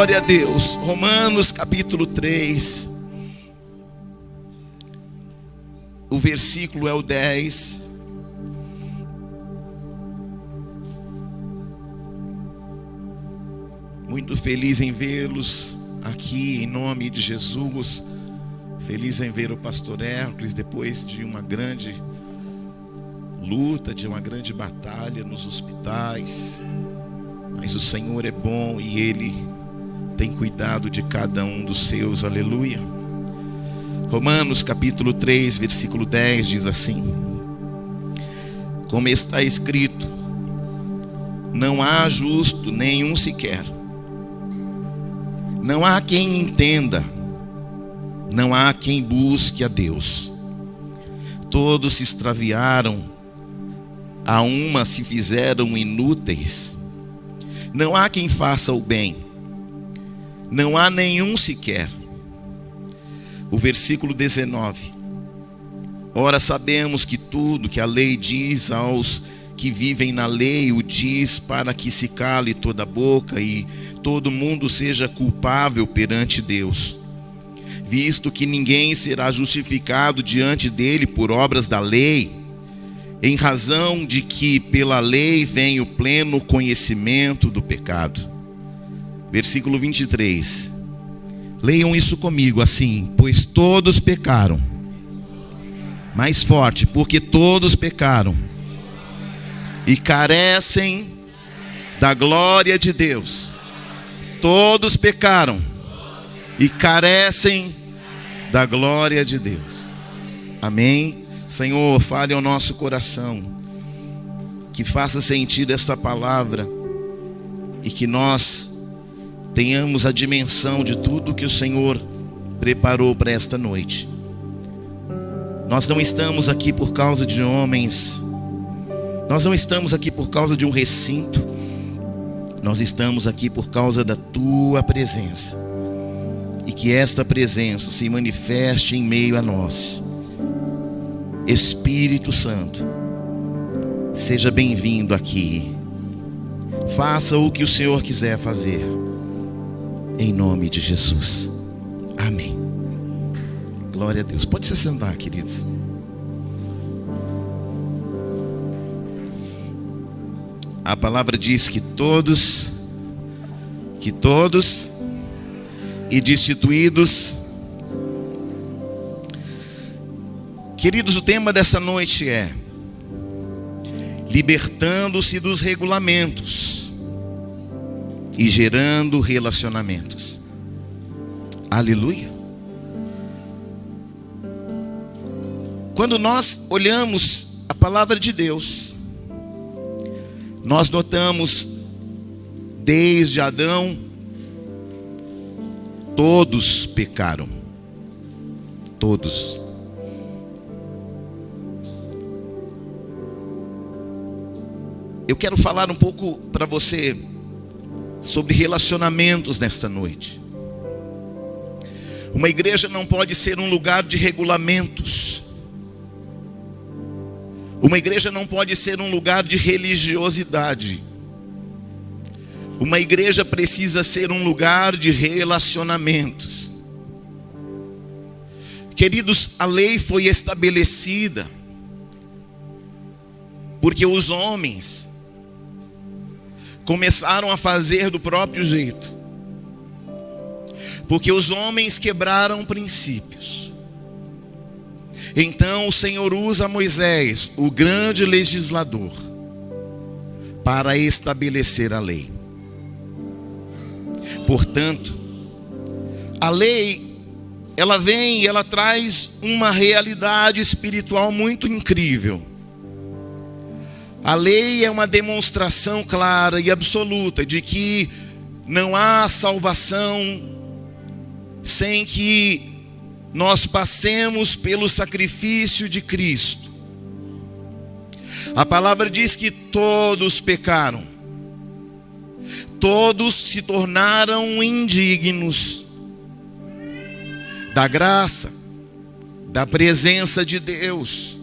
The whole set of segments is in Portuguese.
Glória a Deus. Romanos capítulo 3. O versículo é o 10. Muito feliz em vê-los aqui em nome de Jesus. Feliz em ver o pastor Hércules depois de uma grande luta, de uma grande batalha nos hospitais. Mas o Senhor é bom e Ele tem cuidado de cada um dos seus, aleluia. Romanos capítulo 3, versículo 10 diz assim: como está escrito, não há justo nenhum sequer, não há quem entenda, não há quem busque a Deus. Todos se extraviaram, a uma se fizeram inúteis. Não há quem faça o bem, não há nenhum sequer. O versículo 19: ora sabemos que tudo que a lei diz aos que vivem na lei, o diz para que se cale toda a boca e todo mundo seja culpável perante Deus, visto que ninguém será justificado diante dele por obras da lei, em razão de que pela lei vem o pleno conhecimento do pecado. Versículo 23. Leiam isso comigo assim: pois todos pecaram. Mais forte: porque todos pecaram e carecem da glória de Deus. Todos pecaram e carecem da glória de Deus. Amém? Senhor, fale ao nosso coração, que faça sentido esta palavra e que nós tenhamos a dimensão de tudo que o Senhor preparou para esta noite. Nós não estamos aqui por causa de homens, nós não estamos aqui por causa de um recinto, nós estamos aqui por causa da Tua presença, e que esta presença se manifeste em meio a nós. Espírito Santo, seja bem-vindo aqui. Faça o que o Senhor quiser fazer, em nome de Jesus. Amém. Glória a Deus. Pode se sentar, queridos. A palavra diz que todos e destituídos. Queridos, o tema dessa noite é libertando-se dos regulamentos e gerando relacionamentos. Aleluia. Quando nós olhamos a palavra de Deus, nós notamos desde Adão, todos pecaram. Todos. Eu quero falar um pouco para você sobre relacionamentos nesta noite. Uma igreja não pode ser um lugar de regulamentos. Uma igreja não pode ser um lugar de religiosidade. Uma igreja precisa ser um lugar de relacionamentos. Queridos, a lei foi estabelecida porque os homens começaram a fazer do próprio jeito, porque os homens quebraram princípios. Então o Senhor usa Moisés, o grande legislador, para estabelecer a lei. Portanto, a lei, ela vem e ela traz uma realidade espiritual muito incrível. A lei é uma demonstração clara e absoluta de que não há salvação sem que nós passemos pelo sacrifício de Cristo. A palavra diz que todos pecaram, todos se tornaram indignos da graça, da presença de Deus.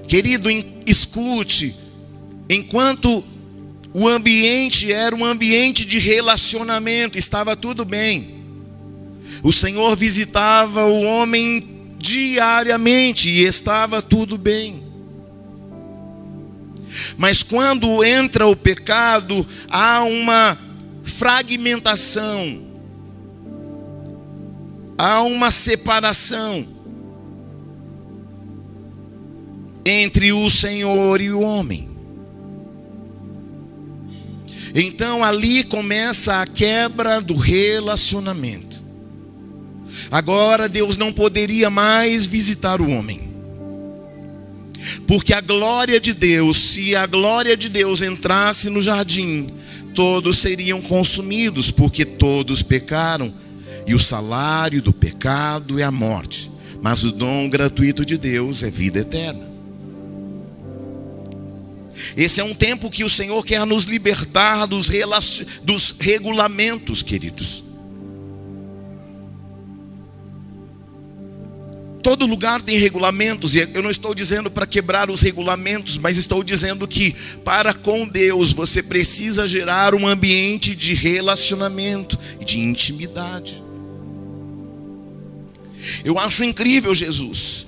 Querido, escute, enquanto O ambiente era um ambiente de relacionamento, estava tudo bem. O Senhor visitava o homem diariamente e estava tudo bem. Mas quando entra o pecado, há uma fragmentação, há uma separação entre o Senhor e o homem. Então ali começa a quebra do relacionamento. Agora Deus não poderia mais visitar o homem, porque a glória de Deus, se a glória de Deus entrasse no jardim, todos seriam consumidos, porque todos pecaram, e o salário do pecado é a morte, mas o dom gratuito de Deus é vida eterna. Esse é um tempo que o Senhor quer nos libertar dos regulamentos, queridos. Todo lugar tem regulamentos, e eu não estou dizendo para quebrar os regulamentos, mas estou dizendo que para com Deus você precisa gerar um ambiente de relacionamento e de intimidade. Eu acho incrível Jesus,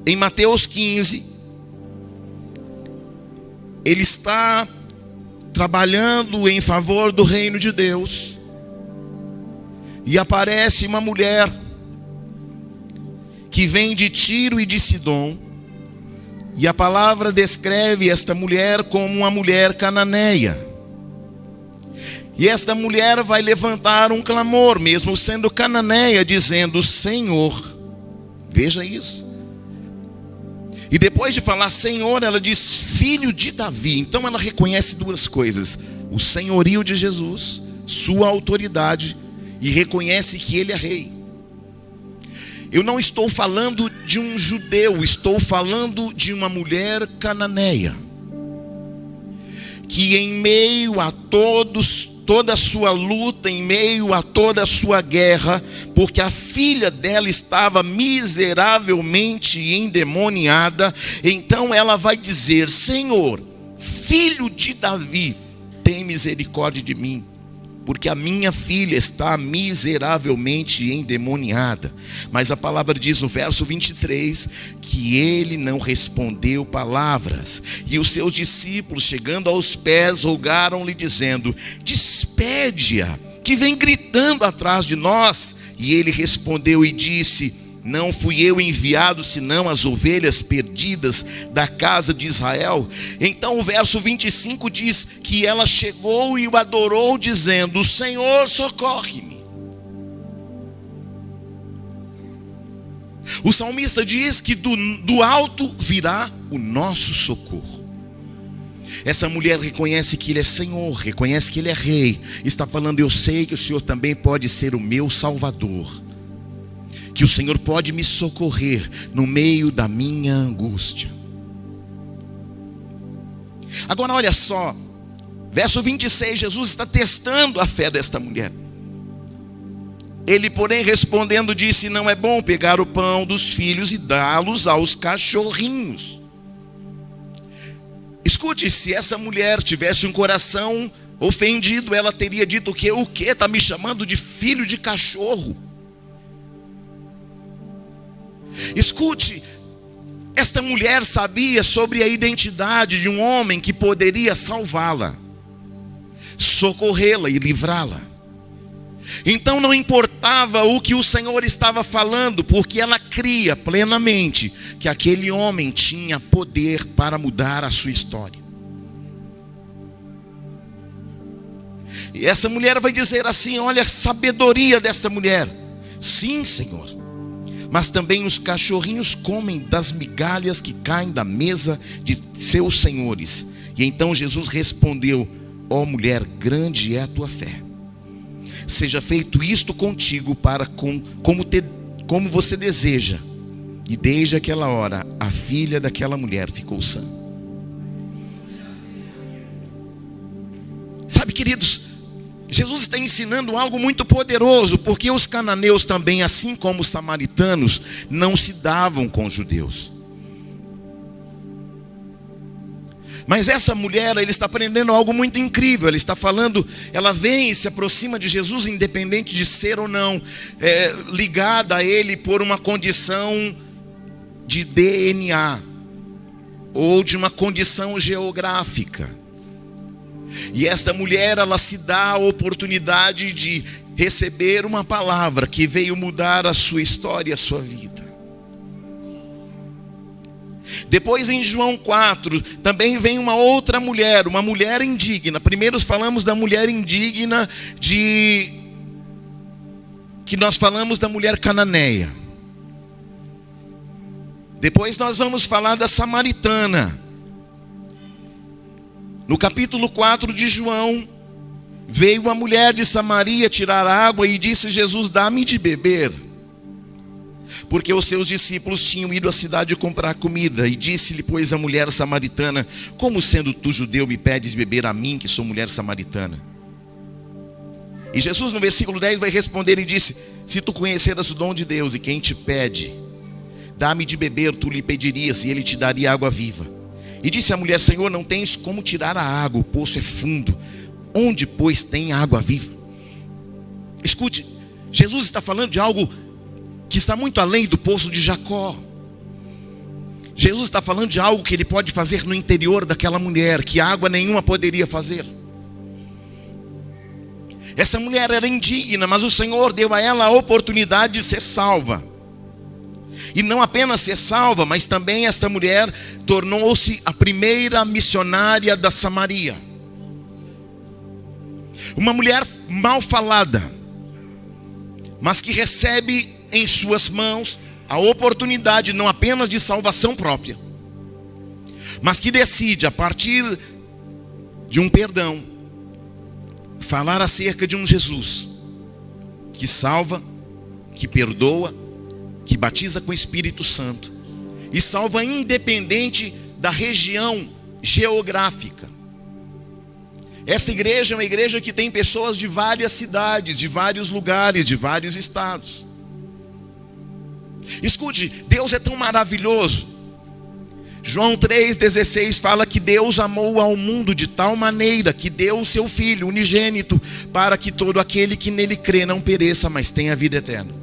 em Mateus 15, ele está trabalhando em favor do reino de Deus, e aparece uma mulher que vem de Tiro e de Sidom, e a palavra descreve esta mulher como uma mulher cananeia. E esta mulher vai levantar um clamor, mesmo sendo cananeia, dizendo: Senhor. Veja isso. E depois de falar Senhor, ela diz Filho de Davi. Então ela reconhece duas coisas: o senhorio de Jesus, sua autoridade, e reconhece que ele é rei. Eu não estou falando de um judeu, estou falando de uma mulher cananeia, que em meio a toda a sua luta, em meio a toda a sua guerra, porque a filha dela estava miseravelmente endemoniada, então ela vai dizer: Senhor, Filho de Davi, tem misericórdia de mim, porque a minha filha está miseravelmente endemoniada. Mas a palavra diz no verso 23, que ele não respondeu palavras. E os seus discípulos, chegando aos pés, rogaram-lhe, dizendo: despede-a, que vem gritando atrás de nós. E ele respondeu e disse: não fui eu enviado, senão as ovelhas perdidas da casa de Israel. Então o verso 25 diz que ela chegou e o adorou, dizendo: Senhor, socorre-me. O salmista diz que do alto virá o nosso socorro. Essa mulher reconhece que ele é Senhor, reconhece que ele é rei. Está falando: eu sei que o Senhor também pode ser o meu Salvador, que o Senhor pode me socorrer no meio da minha angústia. Agora olha só, verso 26, Jesus está testando a fé desta mulher. Ele, porém, respondendo, disse: não é bom pegar o pão dos filhos e dá-los aos cachorrinhos. Escute, se essa mulher tivesse um coração ofendido, ela teria dito o quê? O quê? Está me chamando de filho de cachorro? Escute, esta mulher sabia sobre a identidade de um homem que poderia salvá-la, socorrê-la e livrá-la. Então não importava o que o Senhor estava falando, porque ela cria plenamente que aquele homem tinha poder para mudar a sua história. E essa mulher vai dizer assim: olha a sabedoria dessa mulher. Sim, Senhor, mas também os cachorrinhos comem das migalhas que caem da mesa de seus senhores. E então Jesus respondeu: ó mulher, grande é a tua fé. Seja feito isto contigo como você deseja. E desde aquela hora, a filha daquela mulher ficou sã. Sabe, queridos, Jesus está ensinando algo muito poderoso, porque os cananeus também, assim como os samaritanos, não se davam com os judeus. Mas essa mulher, ela está aprendendo algo muito incrível. Ela está falando, ela vem e se aproxima de Jesus, independente de ser ou não ligada a ele por uma condição de DNA ou de uma condição geográfica. E esta mulher, ela se dá a oportunidade de receber uma palavra que veio mudar a sua história, a sua vida. Depois em João 4, também vem uma outra mulher, uma mulher indigna. Primeiro falamos da mulher indigna que nós falamos da mulher cananeia. Depois nós vamos falar da samaritana. No capítulo 4 de João, veio uma mulher de Samaria tirar água e disse: Jesus, dá-me de beber. Porque os seus discípulos tinham ido à cidade comprar comida. E disse-lhe, pois, a mulher samaritana: como sendo tu judeu me pedes beber a mim, que sou mulher samaritana? E Jesus no versículo 10 vai responder e disse: se tu conheceras o dom de Deus e quem te pede, dá-me de beber, tu lhe pedirias e ele te daria água viva. E disse a mulher: Senhor, não tens como tirar a água, o poço é fundo. Onde, pois, tem água viva? Escute, Jesus está falando de algo que está muito além do poço de Jacó. Jesus está falando de algo que ele pode fazer no interior daquela mulher, que água nenhuma poderia fazer. Essa mulher era indigna, mas o Senhor deu a ela a oportunidade de ser salva. E não apenas ser salva, mas também esta mulher tornou-se a primeira missionária da Samaria. Uma mulher mal falada, mas que recebe em suas mãos a oportunidade não apenas de salvação própria, mas que decide, a partir de um perdão, falar acerca de um Jesus que salva, que perdoa, que batiza com o Espírito Santo e salva independente da região geográfica. Essa igreja é uma igreja que tem pessoas de várias cidades, de vários lugares, de vários estados. Escute, Deus é tão maravilhoso. João 3,16 fala que Deus amou ao mundo de tal maneira que deu o seu Filho unigênito, para que todo aquele que nele crê não pereça, mas tenha vida eterna.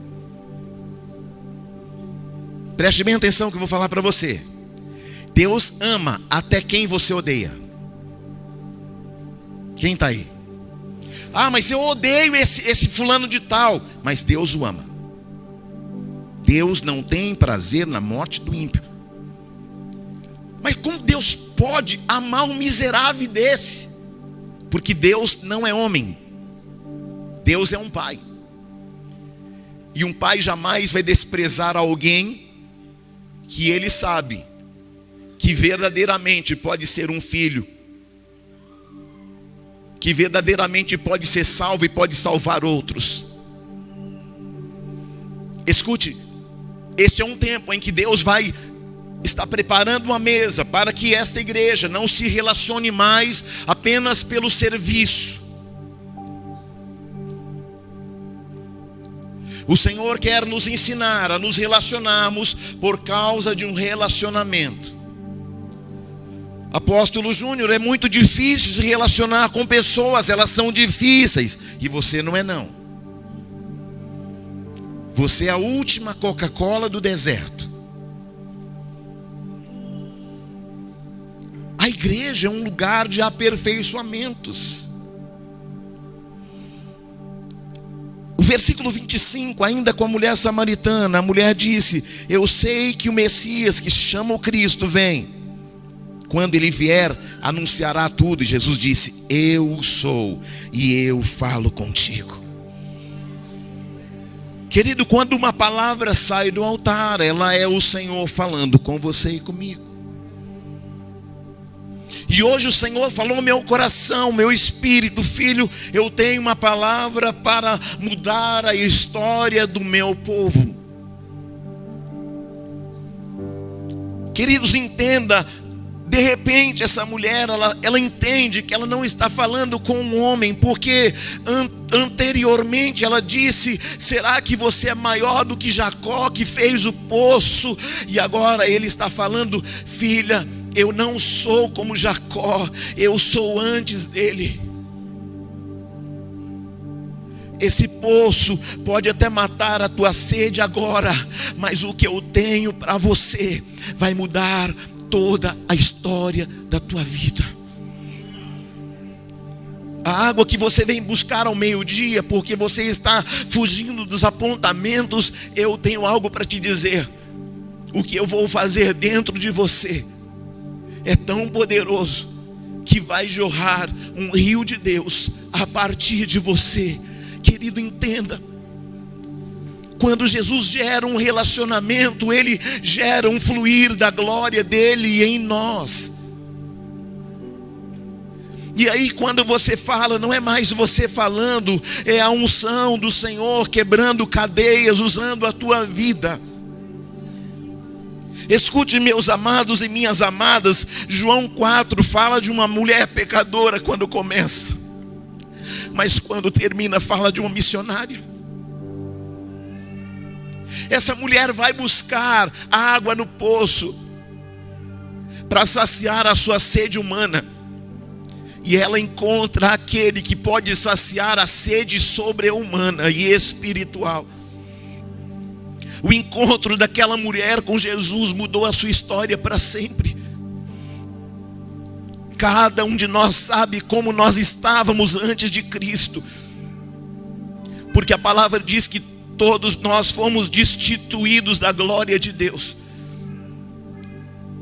Preste bem atenção que eu vou falar para você. Deus ama até quem você odeia. Quem está aí? Ah, mas eu odeio esse fulano de tal. Mas Deus o ama. Deus não tem prazer na morte do ímpio. Mas como Deus pode amar um miserável desse? Porque Deus não é homem. Deus é um pai. E um pai jamais vai desprezar alguém que ele sabe que verdadeiramente pode ser um filho, que verdadeiramente pode ser salvo e pode salvar outros. Escute, este é um tempo em que Deus vai estar preparando uma mesa para que esta igreja não se relacione mais apenas pelo serviço. O Senhor quer nos ensinar a nos relacionarmos por causa de um relacionamento. Apóstolo Júnior, é muito difícil se relacionar com pessoas, elas são difíceis. E você não é não. Você é a última Coca-Cola do deserto. A igreja é um lugar de aperfeiçoamentos. O versículo 25, ainda com a mulher samaritana, a mulher disse: eu sei que o Messias, que se chama o Cristo, vem. Quando ele vier, anunciará tudo. E Jesus disse: eu sou, e eu falo contigo. Querido, quando uma palavra sai do altar, ela é o Senhor falando com você e comigo. E hoje o Senhor falou no meu coração, meu espírito: filho, eu tenho uma palavra para mudar a história do meu povo. Queridos, entenda. De repente essa mulher, ela entende que ela não está falando com um homem, porque anteriormente ela disse: será que você é maior do que Jacó, que fez o poço? E agora ele está falando: filha, eu não sou como Jacó, eu sou antes dele. Esse poço pode até matar a tua sede agora, mas o que eu tenho para você vai mudar toda a história da tua vida. A água que você vem buscar ao meio-dia, porque você está fugindo dos apontamentos, eu tenho algo para te dizer. O que eu vou fazer dentro de você é tão poderoso que vai jorrar um rio de Deus a partir de você. Querido, entenda. Quando Jesus gera um relacionamento, Ele gera um fluir da glória dEle em nós. E aí quando você fala, não é mais você falando, é a unção do Senhor quebrando cadeias, usando a tua vida. Escute, meus amados e minhas amadas, João 4 fala de uma mulher pecadora quando começa, mas quando termina fala de uma missionária. Essa mulher vai buscar água no poço para saciar a sua sede humana, e ela encontra aquele que pode saciar a sede sobre-humana e espiritual. O encontro daquela mulher com Jesus mudou a sua história para sempre. Cada um de nós sabe como nós estávamos antes de Cristo, porque a palavra diz que todos nós fomos destituídos da glória de Deus.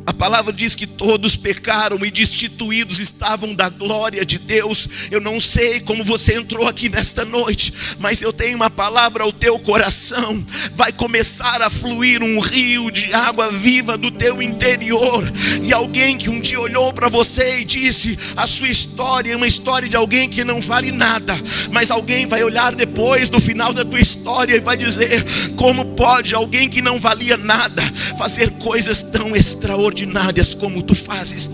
A palavra diz que todos pecaram e destituídos estavam da glória de Deus. Eu não sei como você entrou aqui nesta noite, mas eu tenho uma palavra ao teu coração. Vai começar a fluir um rio de água viva do teu interior. E alguém que um dia olhou para você e disse: a sua história é uma história de alguém que não vale nada. Mas alguém vai olhar depois do final da tua história e vai dizer: como pode alguém que não valia nada fazer coisas tão extraordinárias como tu fazes?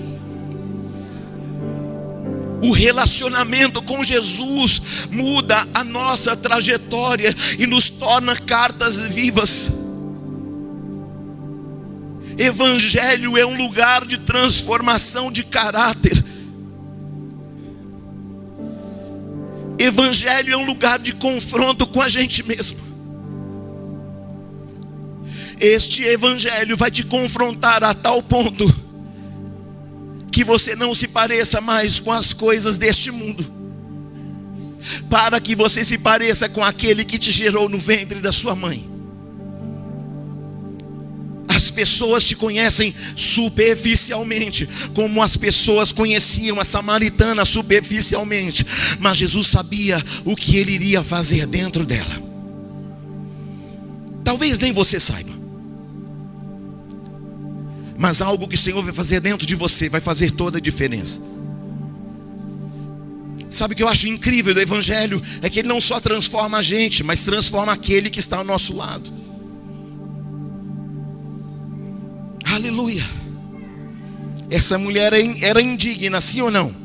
O relacionamento com Jesus muda a nossa trajetória e nos torna cartas vivas. Evangelho é um lugar de transformação de caráter. Evangelho é um lugar de confronto com a gente mesmo. Este evangelho vai te confrontar a tal ponto que você não se pareça mais com as coisas deste mundo, para que você se pareça com aquele que te gerou no ventre da sua mãe. As pessoas te conhecem superficialmente, como as pessoas conheciam a samaritana superficialmente, mas Jesus sabia o que ele iria fazer dentro dela. Talvez nem você saiba, mas algo que o Senhor vai fazer dentro de você vai fazer toda a diferença. Sabe o que eu acho incrível do Evangelho? É que ele não só transforma a gente, mas transforma aquele que está ao nosso lado. Aleluia. Essa mulher era indigna, sim ou não?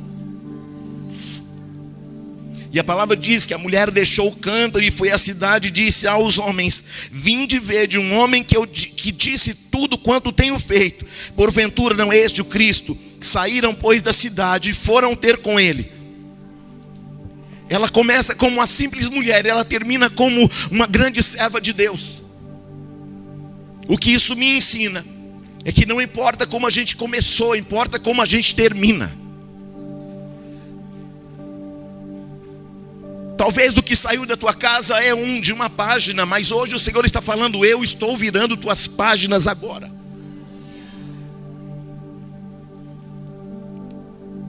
E a palavra diz que a mulher deixou o cântaro e foi à cidade e disse aos homens: vinde ver de um homem que disse tudo quanto tenho feito. Porventura não é este o Cristo? Saíram, pois, da cidade e foram ter com ele. Ela começa como uma simples mulher, ela termina como uma grande serva de Deus. O que isso me ensina é que não importa como a gente começou, importa como a gente termina. Talvez o que saiu da tua casa é de uma página, mas hoje o Senhor está falando: eu estou virando tuas páginas agora.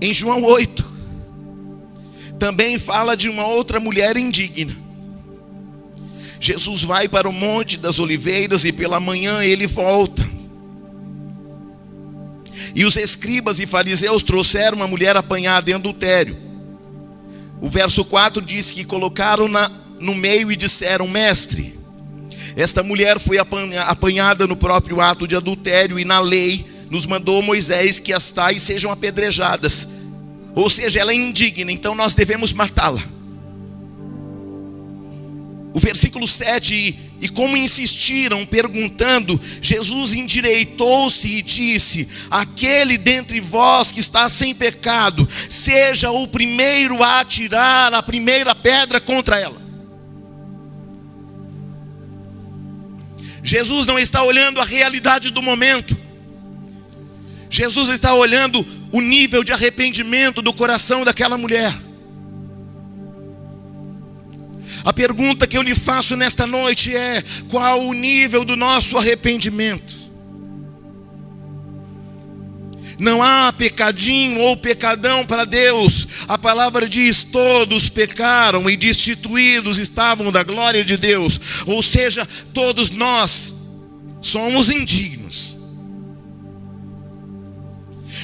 Em João 8, também fala de uma outra mulher indigna. Jesus vai para o Monte das Oliveiras e pela manhã ele volta. E os escribas e fariseus trouxeram uma mulher apanhada em adultério. O verso 4 diz que colocaram-na no meio e disseram: mestre, esta mulher foi apanhada no próprio ato de adultério, e na lei nos mandou Moisés que as tais sejam apedrejadas. Ou seja, ela é indigna, então nós devemos matá-la. O versículo 7 E como insistiram, perguntando, Jesus endireitou-se e disse: aquele dentre vós que está sem pecado, seja o primeiro a atirar a primeira pedra contra ela. Jesus não está olhando a realidade do momento. Jesus está olhando o nível de arrependimento do coração daquela mulher. A pergunta que eu lhe faço nesta noite é: qual o nível do nosso arrependimento? Não há pecadinho ou pecadão para Deus. A palavra diz: todos pecaram e destituídos estavam da glória de Deus. Ou seja, todos nós somos indignos.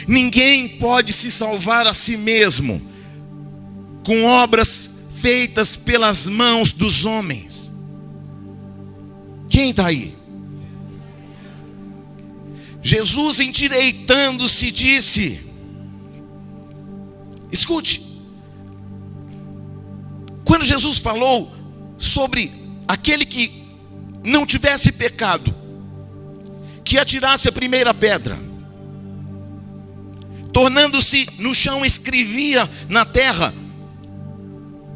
Ninguém pode se salvar a si mesmo com obras feitas pelas mãos dos homens. Quem está aí? Jesus, endireitando-se, disse: escute, quando Jesus falou sobre aquele que não tivesse pecado, que atirasse a primeira pedra, tornando-se no chão, escrevia na terra.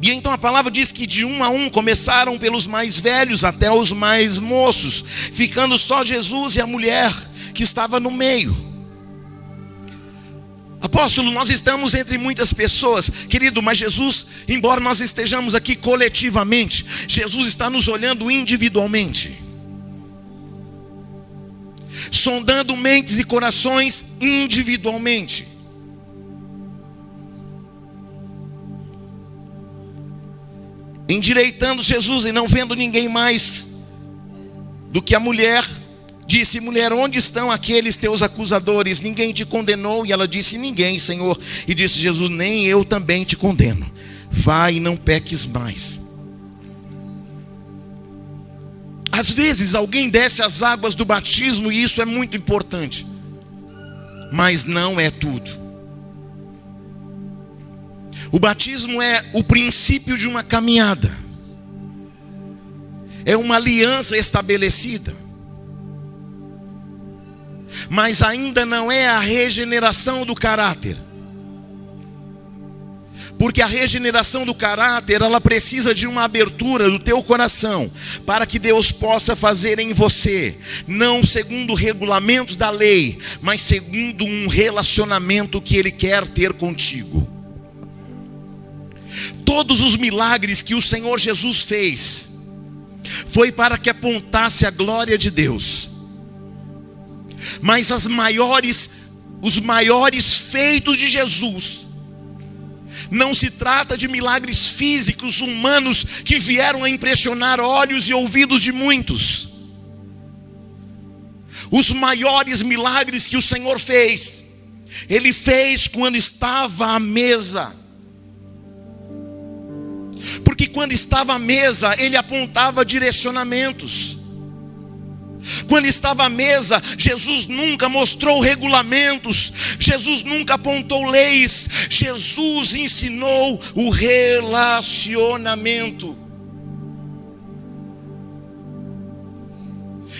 E então a palavra diz que de um a um começaram pelos mais velhos até os mais moços, ficando só Jesus e a mulher que estava no meio. Apóstolo, nós estamos entre muitas pessoas, querido, mas Jesus, embora nós estejamos aqui coletivamente, Jesus está nos olhando individualmente, sondando mentes e corações individualmente. Endireitando Jesus e não vendo ninguém mais do que a mulher, disse: mulher, onde estão aqueles teus acusadores? Ninguém te condenou? E ela disse: ninguém, Senhor. E disse Jesus: nem eu também te condeno. Vai e não peques mais. Às vezes alguém desce as águas do batismo, e isso é muito importante, mas não é tudo. O batismo é o princípio de uma caminhada, é uma aliança estabelecida, mas ainda não é a regeneração do caráter. Porque a regeneração do caráter, ela precisa de uma abertura do teu coração, para que Deus possa fazer em você, não segundo regulamentos da lei, mas segundo um relacionamento que Ele quer ter contigo. Todos os milagres que o Senhor Jesus fez, foi para que apontasse a glória de Deus. Mas os maiores feitos de Jesus, não se trata de milagres físicos, humanos, que vieram a impressionar olhos e ouvidos de muitos. Os maiores milagres que o Senhor fez, Ele fez quando estava à mesa. Porque quando estava à mesa, Ele apontava direcionamentos. Quando estava à mesa, Jesus nunca mostrou regulamentos, Jesus nunca apontou leis, Jesus ensinou o relacionamento.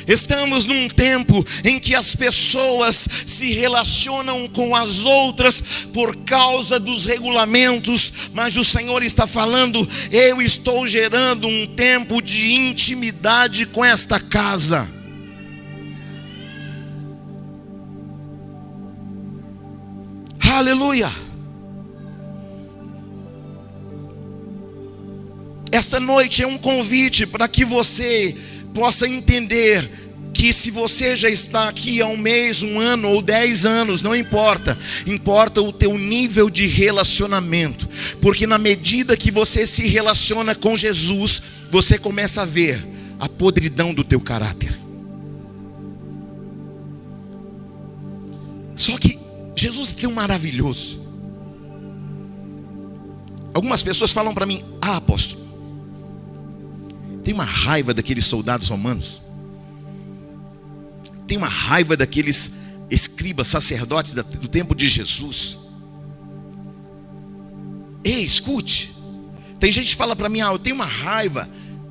Estamos num tempo em que as pessoas se relacionam com as outras por causa dos regulamentos, mas o Senhor está falando: eu estou gerando um tempo de intimidade com esta casa. Aleluia. Esta noite é um convite para que você possa entender que se você já está aqui há um mês, um ano ou 10 anos, não importa. Importa o teu nível de relacionamento. Porque na medida que você se relaciona com Jesus, você começa a ver a podridão do teu caráter. Só que Jesus é tão maravilhoso. Algumas pessoas falam para mim: ah, apóstolo, tem uma raiva daqueles soldados romanos, tem uma raiva daqueles escribas, sacerdotes do tempo de Jesus. Ei, escute, tem gente que fala para mim: ah, eu tenho uma raiva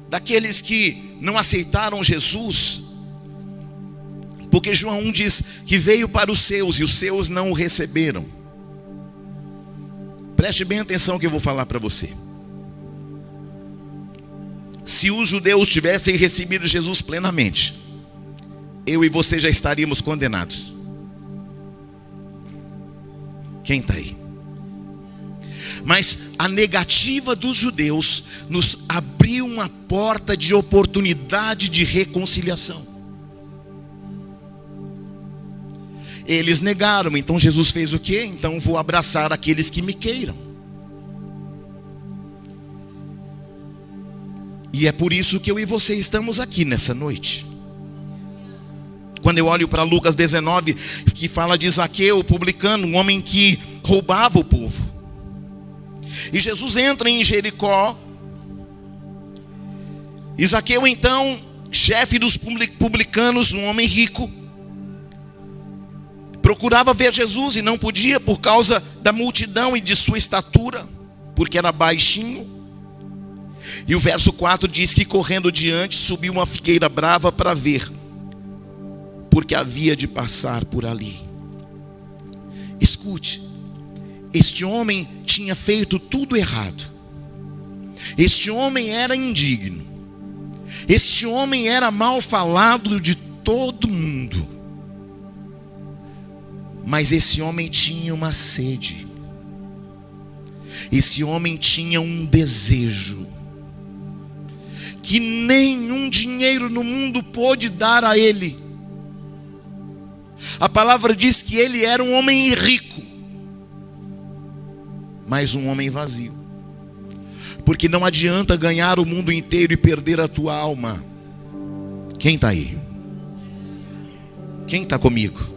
daqueles que não aceitaram Jesus, porque João 1 diz que veio para os seus e os seus não o receberam. Preste bem atenção no que eu vou falar para você. Se os judeus tivessem recebido Jesus plenamente, eu e você já estaríamos condenados. Quem está aí? Mas a negativa dos judeus nos abriu uma porta de oportunidade de reconciliação. Eles negaram, então Jesus fez o quê? Então vou abraçar aqueles que me queiram. E é por isso que eu e você estamos aqui nessa noite. Quando eu olho para Lucas 19, que fala de Zaqueu, publicano, um homem que roubava o povo. E Jesus entra em Jericó. E Zaqueu então, chefe dos publicanos, um homem rico, procurava ver Jesus e não podia por causa da multidão e de sua estatura, porque era baixinho. E o verso 4 diz que correndo diante subiu uma figueira brava para ver, porque havia de passar por ali. Escute, este homem tinha feito tudo errado. Este homem era indigno. Este homem era mal falado de todo mundo. Mas esse homem tinha uma sede. Esse homem tinha um desejo que nenhum dinheiro no mundo pôde dar a ele. A palavra diz que ele era um homem rico, mas um homem vazio. Porque não adianta ganhar o mundo inteiro e perder a tua alma. Quem está aí? Quem está comigo?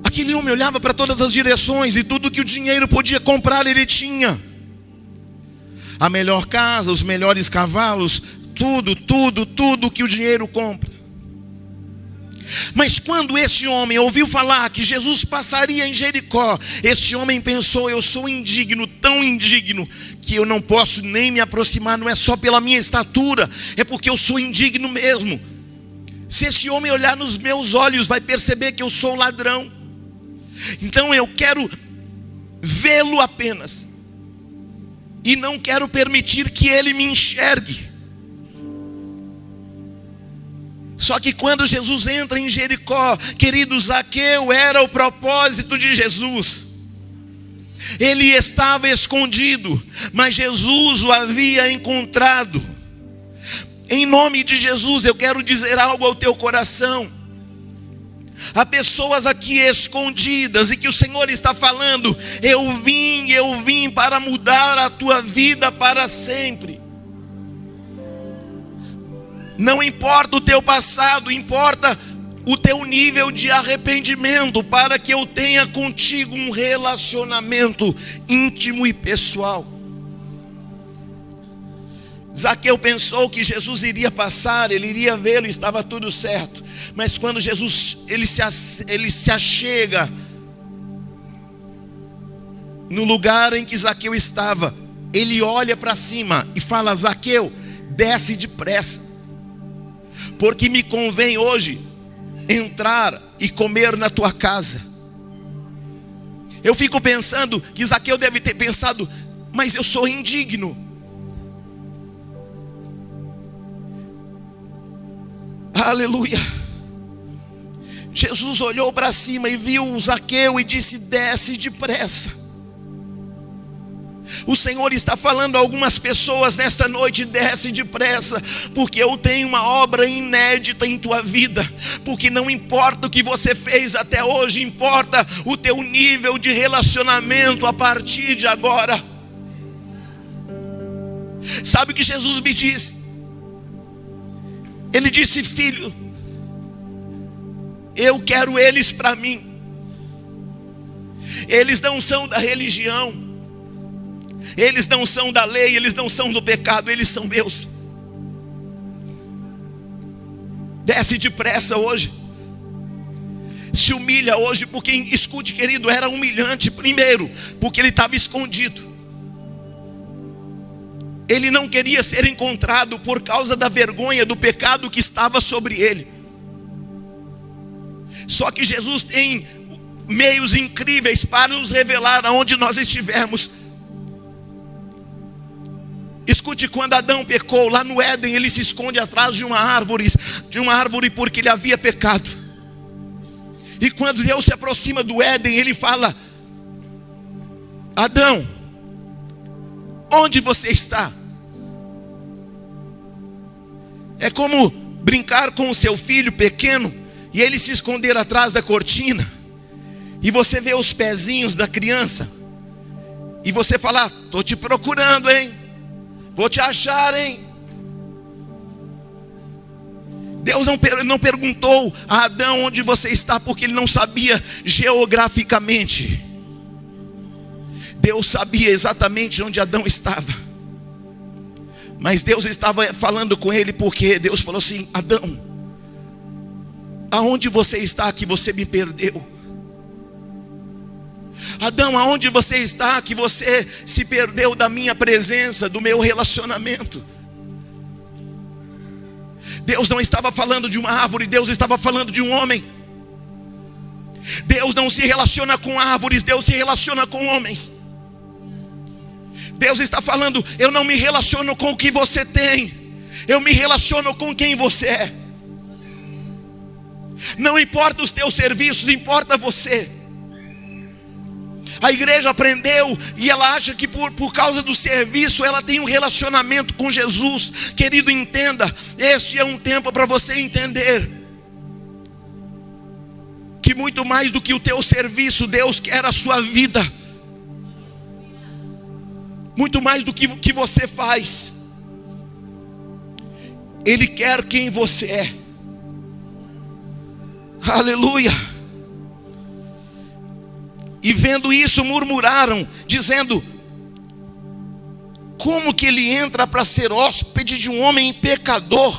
Aquele homem olhava para todas as direções e tudo que o dinheiro podia comprar ele tinha. A melhor casa, os melhores cavalos, tudo que o dinheiro compra. Mas quando esse homem ouviu falar que Jesus passaria em Jericó, esse homem pensou: eu sou indigno, tão indigno, que eu não posso nem me aproximar. Não é só pela minha estatura, é porque eu sou indigno mesmo. Se esse homem olhar nos meus olhos, vai perceber que eu sou ladrão. Então eu quero vê-lo apenas, e não quero permitir que ele me enxergue. Só que quando Jesus entra em Jericó, querido, Zaqueu era o propósito de Jesus. Ele estava escondido, mas Jesus o havia encontrado. Em nome de Jesus, eu quero dizer algo ao teu coração. Há pessoas aqui escondidas e que o Senhor está falando: eu vim para mudar a tua vida para sempre. Não importa o teu passado, importa o teu nível de arrependimento, para que eu tenha contigo um relacionamento íntimo e pessoal. Zaqueu pensou que Jesus iria passar, ele iria vê-lo, estava tudo certo. Mas quando Jesus ele se achega no lugar em que Zaqueu estava, ele olha para cima e fala: Zaqueu, desce depressa, porque me convém hoje entrar e comer na tua casa. Eu fico pensando que Zaqueu deve ter pensado: mas eu sou indigno. Aleluia. Jesus olhou para cima e viu Zaqueu e disse: desce depressa. O Senhor está falando a algumas pessoas nesta noite: desce depressa, porque eu tenho uma obra inédita em tua vida. Porque não importa o que você fez até hoje, importa o teu nível de relacionamento a partir de agora. Sabe o que Jesus me disse? Ele disse: filho, eu quero eles para mim. Eles não são da religião, eles não são da lei, eles não são do pecado, eles são meus. Desce depressa hoje. Se humilha hoje, porque, escute, querido, era humilhante primeiro, porque ele estava escondido. Ele não queria ser encontrado por causa da vergonha do pecado que estava sobre ele. Só que Jesus tem meios incríveis para nos revelar aonde nós estivermos. Escute, quando Adão pecou lá no Éden, ele se esconde atrás de uma árvore porque ele havia pecado. E quando Deus se aproxima do Éden, ele fala: Adão, onde você está? É como brincar com o seu filho pequeno e ele se esconder atrás da cortina, e você vê os pezinhos da criança, e você fala: estou te procurando, hein? Vou te achar, hein? Deus não perguntou a Adão onde você está, porque ele não sabia geograficamente. Deus sabia exatamente onde Adão estava. Mas Deus estava falando com ele, porque Deus falou assim: Adão, aonde você está que você me perdeu? Adão, aonde você está que você se perdeu da minha presença, do meu relacionamento? Deus não estava falando de uma árvore, Deus estava falando de um homem. Deus não se relaciona com árvores, Deus se relaciona com homens. Deus está falando: eu não me relaciono com o que você tem, eu me relaciono com quem você é. Não importa os teus serviços, importa você. A igreja aprendeu e ela acha que por causa do serviço ela tem um relacionamento com Jesus. Querido, entenda, este é um tempo para você entender que muito mais do que o teu serviço, Deus quer a sua vida. Muito mais do que você faz, Ele quer quem você é. Aleluia. E vendo isso, murmuraram, dizendo: como que ele entra para ser hóspede de um homem pecador?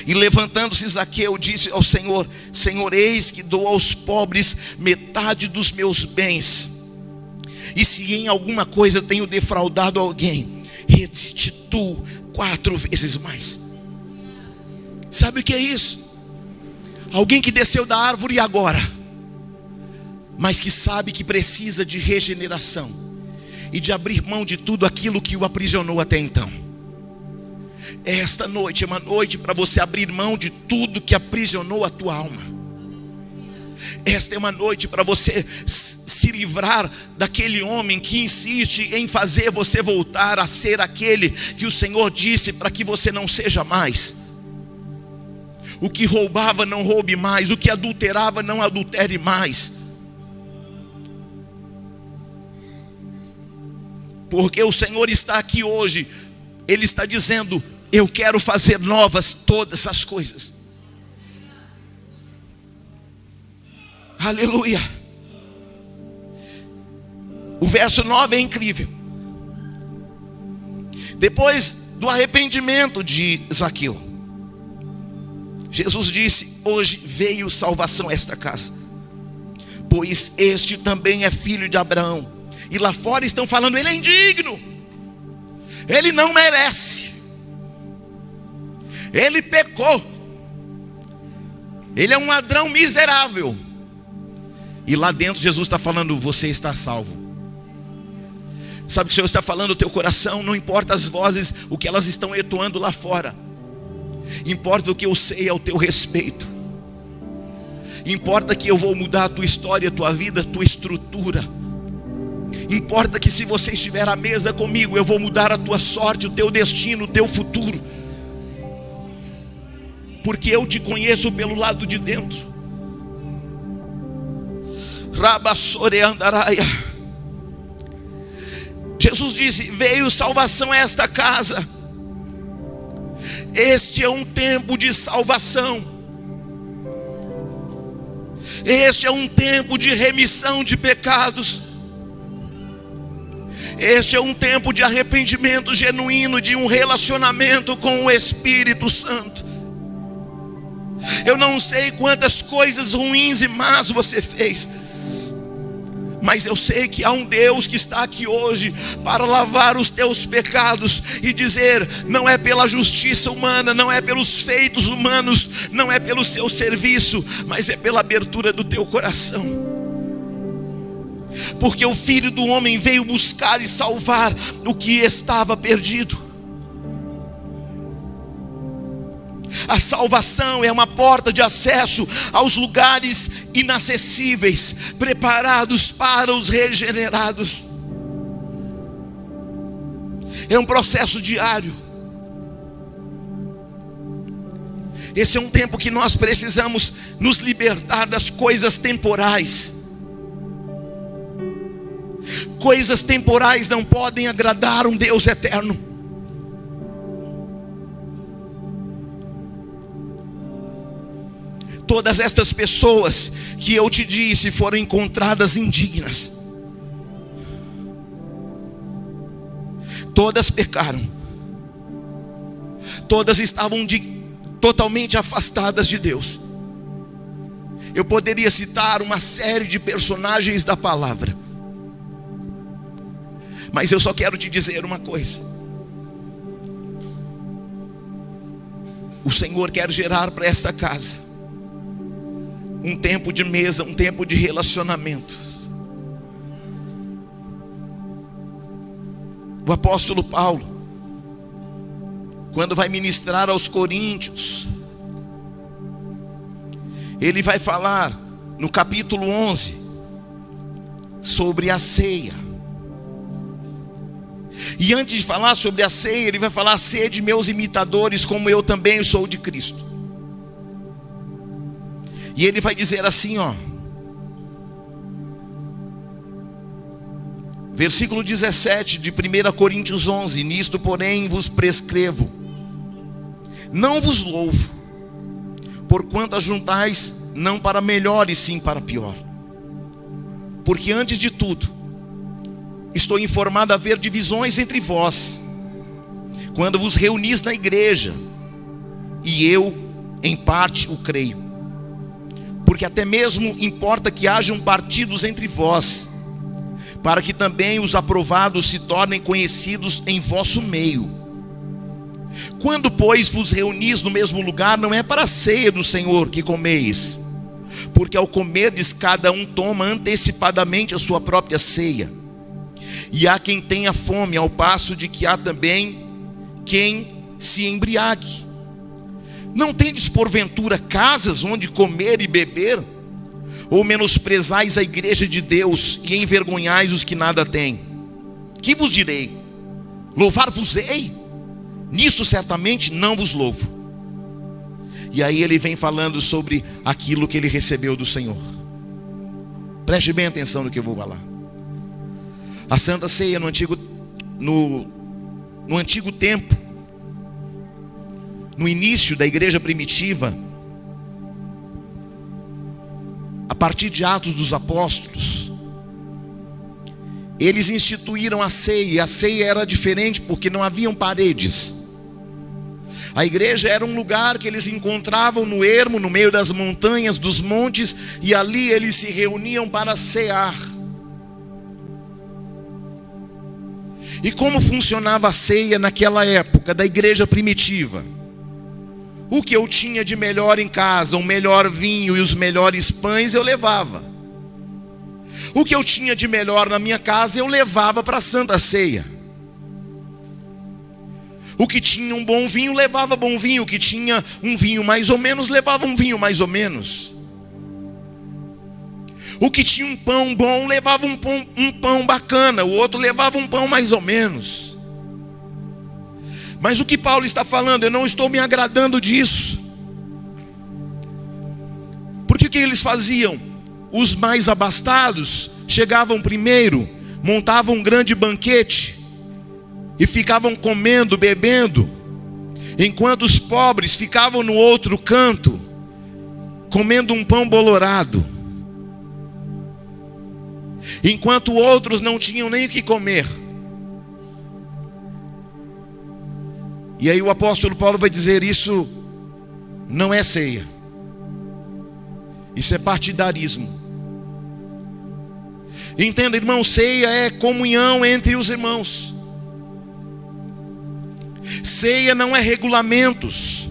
E levantando-se Zaqueu, disse ao Senhor: Senhor, eis que dou aos pobres metade dos meus bens, e se em alguma coisa tenho defraudado alguém, restituo 4 vezes mais. Sabe o que é isso? Alguém que desceu da árvore agora, mas que sabe que precisa de regeneração e de abrir mão de tudo aquilo que o aprisionou até então. Esta noite é uma noite para você abrir mão de tudo que aprisionou a tua alma. Esta é uma noite para você se livrar daquele homem que insiste em fazer você voltar a ser aquele que o Senhor disse para que você não seja mais. O que roubava, não roube mais. O que adulterava, não adultere mais. Porque o Senhor está aqui hoje, Ele está dizendo: eu quero fazer novas todas as coisas. Aleluia. O verso 9 é incrível. Depois do arrependimento de Zaqueu, Jesus disse: hoje veio salvação a esta casa, pois este também é filho de Abraão. E lá fora estão falando: ele é indigno, ele não merece, ele pecou, ele é um ladrão miserável. E lá dentro Jesus está falando: você está salvo. Sabe o que o Senhor está falando no teu coração? Não importa as vozes, o que elas estão ecoando lá fora, importa o que eu sei ao teu respeito. Importa que eu vou mudar a tua história, a tua vida, a tua estrutura. Importa que se você estiver à mesa comigo, eu vou mudar a tua sorte, o teu destino, o teu futuro. Porque eu te conheço pelo lado de dentro. Rabassore andaraia. Jesus disse: veio salvação a esta casa. Este é um tempo de salvação. Este é um tempo de remissão de pecados. Este é um tempo de arrependimento genuíno, de um relacionamento com o Espírito Santo. Eu não sei quantas coisas ruins e más você fez, Mas eu sei que há um Deus que está aqui hoje para lavar os teus pecados e dizer: não é pela justiça humana, não é pelos feitos humanos, não é pelo seu serviço, mas é pela abertura do teu coração. Porque o Filho do Homem veio buscar e salvar o que estava perdido. A salvação é uma porta de acesso aos lugares inacessíveis, preparados para os regenerados. É um processo diário. Esse é um tempo que nós precisamos nos libertar das coisas temporais. Coisas temporais não podem agradar um Deus eterno. Todas estas pessoas que eu te disse foram encontradas indignas. Todas pecaram. Todas estavam totalmente afastadas de Deus. Eu poderia citar uma série de personagens da palavra, mas eu só quero te dizer uma coisa: o Senhor quer gerar para esta casa um tempo de mesa, um tempo de relacionamento. O apóstolo Paulo, quando vai ministrar aos coríntios, ele vai falar no capítulo 11 sobre a ceia. E antes de falar sobre a ceia, ele vai falar: sede meus imitadores, como eu também sou de Cristo. E ele vai dizer assim, versículo 17 de 1 Coríntios 11: nisto porém vos prescrevo, não vos louvo, porquanto ajuntais não para melhor e sim para pior. Porque antes de tudo, estou informado a haver divisões entre vós, quando vos reunis na igreja, e eu em parte o creio. Porque até mesmo importa que hajam partidos entre vós, para que também os aprovados se tornem conhecidos em vosso meio. Quando, pois, vos reunis no mesmo lugar, não é para a ceia do Senhor que comeis, porque ao comerdes cada um toma antecipadamente a sua própria ceia. E há quem tenha fome, ao passo de que há também quem se embriague. Não tendes porventura casas onde comer e beber? Ou menosprezais a igreja de Deus e envergonhais os que nada têm? Que vos direi? Louvar-vos-ei? Nisso certamente não vos louvo. E aí ele vem falando sobre aquilo que ele recebeu do Senhor. Preste bem atenção no que eu vou falar. A Santa Ceia no antigo tempo, no início da igreja primitiva, a partir de Atos dos Apóstolos, eles instituíram a ceia. E a ceia era diferente porque não haviam paredes. A igreja era um lugar que eles encontravam no ermo, no meio das montanhas, dos montes, e ali eles se reuniam para cear. E como funcionava a ceia naquela época da igreja primitiva? O que eu tinha de melhor em casa, o melhor vinho e os melhores pães, eu levava. O que eu tinha de melhor na minha casa, eu levava para a Santa Ceia. O que tinha um bom vinho, levava bom vinho. O que tinha um vinho mais ou menos, levava um vinho mais ou menos. O que tinha um pão bom, levava um pão bacana. O outro levava um pão mais ou menos. Mas o que Paulo está falando, eu não estou me agradando disso. Porque o que eles faziam? Os mais abastados chegavam primeiro, montavam um grande banquete e ficavam comendo, bebendo, enquanto os pobres ficavam no outro canto, comendo um pão bolorado, enquanto outros não tinham nem o que comer. E aí o apóstolo Paulo vai dizer: isso não é ceia, isso é partidarismo. Entenda, irmão, ceia é comunhão entre os irmãos. Ceia não é regulamentos.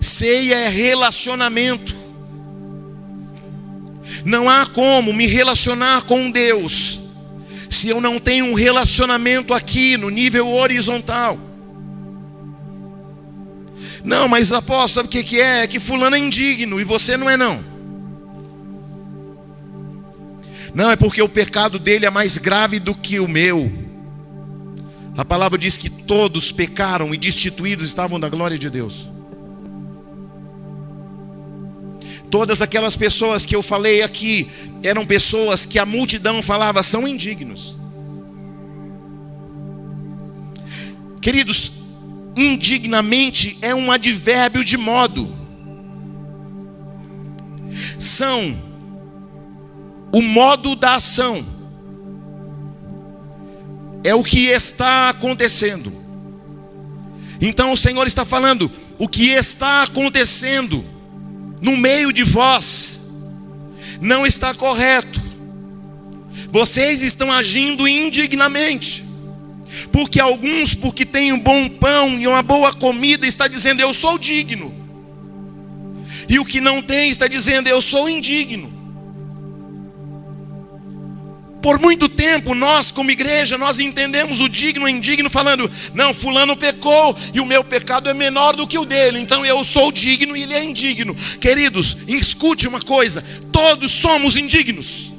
Ceia é relacionamento. Não há como me relacionar com Deus se eu não tenho um relacionamento aqui no nível horizontal. Não, mas apóstolo, sabe o que é? É que fulano é indigno e você não é não. Não, é porque o pecado dele é mais grave do que o meu. A palavra diz que todos pecaram e destituídos estavam da glória de Deus. Todas aquelas pessoas que eu falei aqui eram pessoas que a multidão falava são indignos. Queridos, indignamente é um advérbio de modo. São o modo da ação. É o que está acontecendo. Então o Senhor está falando, o que está acontecendo no meio de vós não está correto. Vocês estão agindo indignamente. Porque alguns, porque têm um bom pão e uma boa comida, está dizendo eu sou digno. E o que não tem está dizendo eu sou indigno. Por muito tempo nós como igreja, nós entendemos o digno e indigno falando, não, fulano pecou e o meu pecado é menor do que o dele, então eu sou digno e ele é indigno. Queridos, escute uma coisa, todos somos indignos.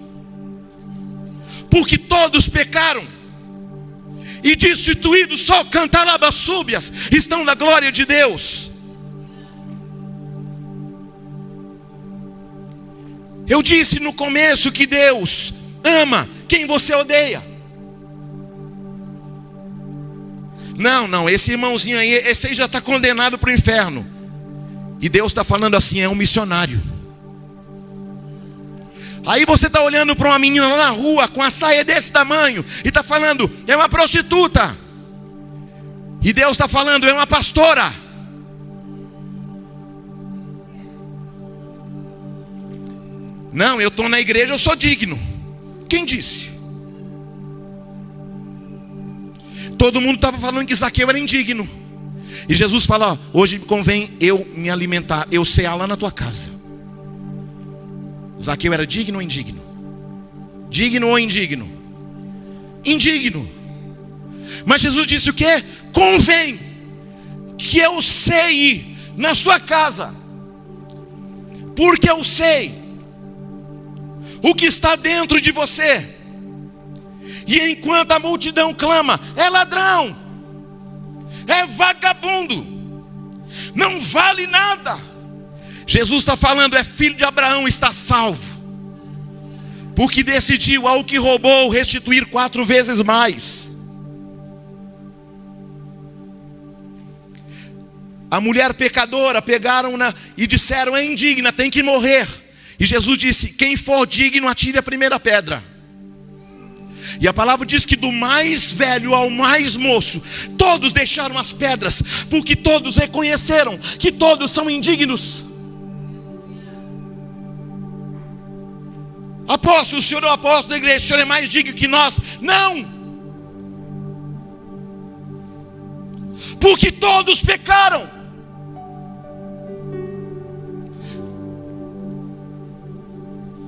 Porque todos pecaram. E destituídos só cantalabasúbias estão na glória de Deus. Eu disse no começo que Deus ama quem você odeia. Não, esse irmãozinho aí, esse aí já está condenado para o inferno. E Deus está falando assim, é um missionário. Aí você está olhando para uma menina lá na rua com a saia desse tamanho e está falando, é uma prostituta. E Deus está falando, é uma pastora. Não, eu estou na igreja, eu sou digno. Quem disse? Todo mundo estava falando que Zaqueu era indigno. E Jesus fala, ó, hoje convém eu me alimentar, eu cear lá na tua casa. Zaqueu era digno ou indigno? Digno ou indigno? Indigno. Mas Jesus disse o quê? Convém que eu ceie na sua casa. Porque eu sei o que está dentro de você. E enquanto a multidão clama, é ladrão, é vagabundo, não vale nada, Jesus está falando, é filho de Abraão, está salvo. Porque decidiu ao que roubou restituir 4 vezes mais. A mulher pecadora pegaram-na e disseram, é indigna, tem que morrer. E Jesus disse, quem for digno atire a primeira pedra. E a palavra diz que do mais velho ao mais moço, todos deixaram as pedras, porque todos reconheceram que todos são indignos. Apóstolo, o senhor é o apóstolo da igreja, o senhor é mais digno que nós. Não, porque todos pecaram.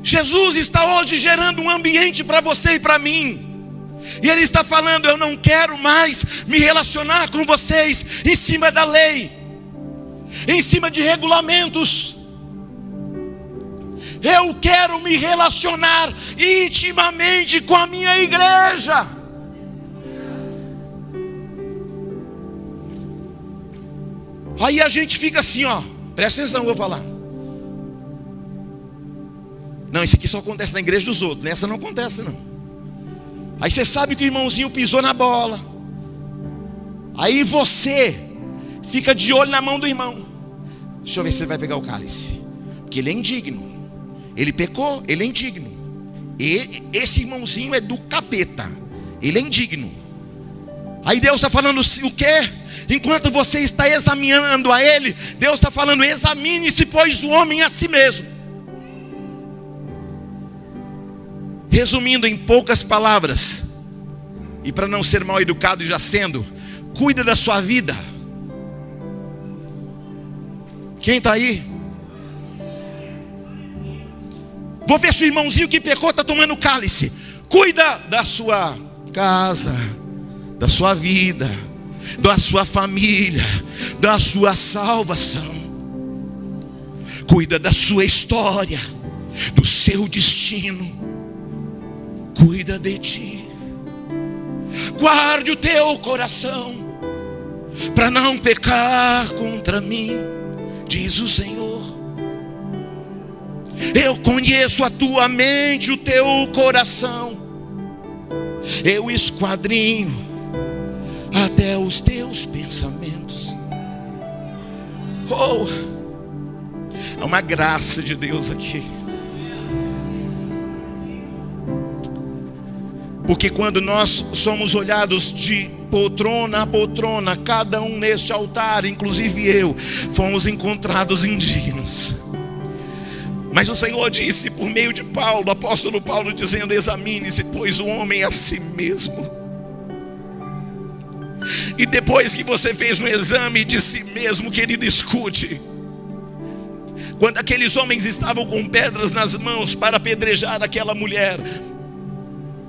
Jesus está hoje gerando um ambiente para você e para mim. E Ele está falando, eu não quero mais me relacionar com vocês em cima da lei, em cima de regulamentos. Eu quero me relacionar intimamente com a minha igreja. Aí a gente fica assim, ó, presta atenção, eu vou falar. Não, isso aqui só acontece na igreja dos outros, nessa não acontece não. Aí você sabe que o irmãozinho pisou na bola. Aí você fica de olho na mão do irmão. Deixa eu ver se ele vai pegar o cálice, porque ele é indigno. Ele pecou, ele é indigno. E esse irmãozinho é do capeta, ele é indigno. Aí Deus está falando o quê? Enquanto você está examinando a ele, Deus está falando, examine-se, pois o homem a si mesmo. Resumindo em poucas palavras, e para não ser mal educado e já sendo, cuida da sua vida. Quem está aí? Vou ver se o irmãozinho que pecou está tomando cálice. Cuida da sua casa, da sua vida, da sua família, da sua salvação. Cuida da sua história, do seu destino. Cuida de ti. Guarde o teu coração para não pecar contra mim, diz o Senhor. Eu conheço a tua mente, o teu coração. Eu esquadrinho até os teus pensamentos. Oh, há uma graça de Deus aqui. Porque quando nós somos olhados de poltrona a poltrona, cada um neste altar, inclusive eu, fomos encontrados indignos. Mas o Senhor disse por meio de Paulo, o apóstolo Paulo, dizendo: examine-se, pois, o homem a si mesmo. E depois que você fez um exame de si mesmo, querido, escute. Quando aqueles homens estavam com pedras nas mãos para apedrejar aquela mulher,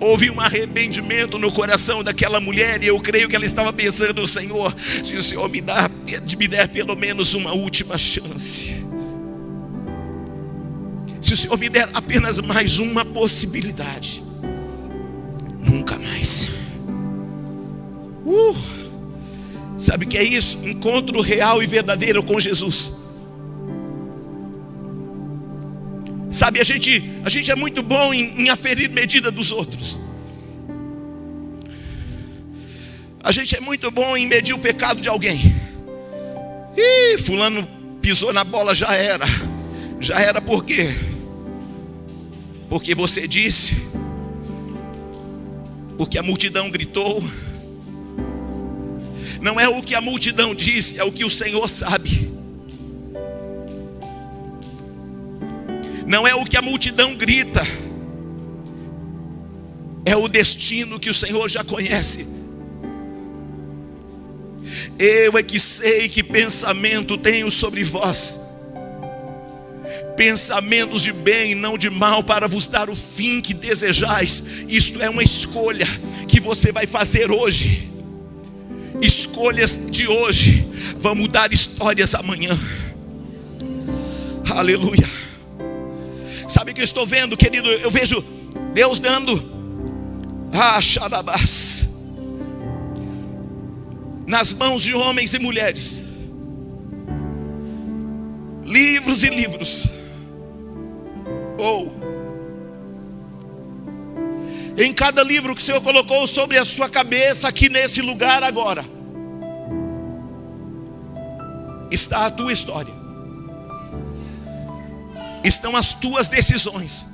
houve um arrependimento no coração daquela mulher. E eu creio que ela estava pensando: Senhor, se o Senhor me der pelo menos uma última chance, se o Senhor me der apenas mais uma possibilidade, nunca mais. Sabe o que é isso? Encontro real e verdadeiro com Jesus. Sabe, a gente é muito bom em aferir medida dos outros. A gente é muito bom em medir o pecado de alguém. Fulano pisou na bola, já era. Já era por quê? Porque você disse, porque a multidão gritou. Não é o que a multidão disse, é o que o Senhor sabe. Não é o que a multidão grita, é o destino que o Senhor já conhece. Eu é que sei que pensamento tenho sobre vós, pensamentos de bem e não de mal, para vos dar o fim que desejais. Isto é uma escolha que você vai fazer hoje. Escolhas de hoje vão mudar histórias amanhã. Aleluia. Sabe o que eu estou vendo, querido? Eu vejo Deus dando xarabás nas mãos de homens e mulheres, livros e livros. Em cada livro que o Senhor colocou sobre a sua cabeça, aqui nesse lugar agora, está a tua história, estão as tuas decisões,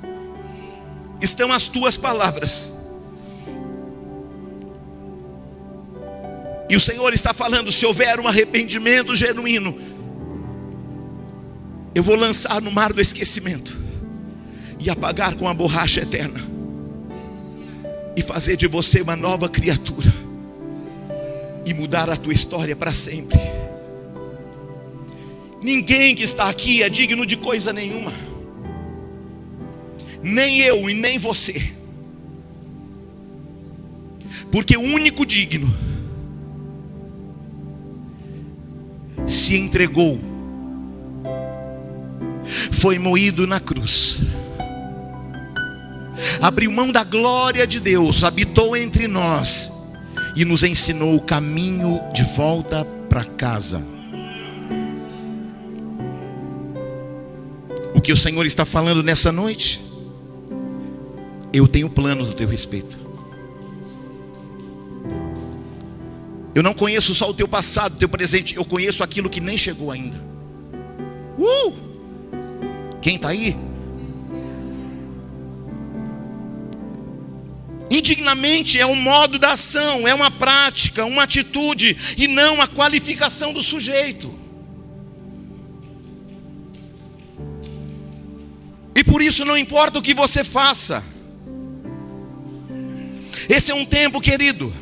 estão as tuas palavras. E o Senhor está falando: se houver um arrependimento genuíno, eu vou lançar no mar do esquecimento e apagar com a borracha eterna, e fazer de você uma nova criatura, e mudar a tua história para sempre. Ninguém que está aqui é digno de coisa nenhuma, nem eu e nem você, porque o único digno se entregou, foi moído na cruz, abriu mão da glória de Deus, habitou entre nós e nos ensinou o caminho de volta para casa. O que o Senhor está falando nessa noite? Eu tenho planos a teu respeito. Eu não conheço só o teu passado, o teu presente, eu conheço aquilo que nem chegou ainda. Quem está aí? Indignamente é um modo da ação, é uma prática, uma atitude, e não a qualificação do sujeito. E por isso não importa o que você faça, Esse é um tempo, querido,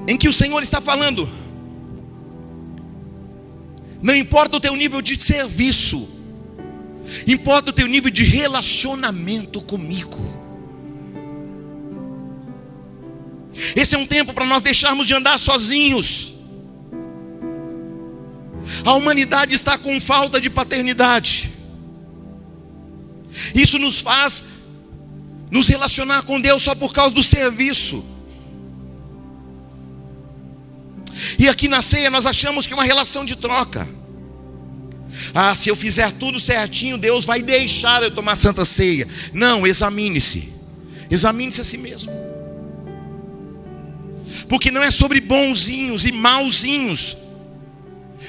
em que o Senhor está falando: não importa o teu nível de serviço, importa o teu nível de relacionamento comigo. Esse é um tempo para nós deixarmos de andar sozinhos. A humanidade está com falta de paternidade. Isso nos faz nos relacionar com Deus só por causa do serviço. E aqui na ceia nós achamos que é uma relação de troca. Ah, se eu fizer tudo certinho, Deus vai deixar eu tomar santa ceia. Não, examine-se. Examine-se a si mesmo. Porque não é sobre bonzinhos e mauzinhos.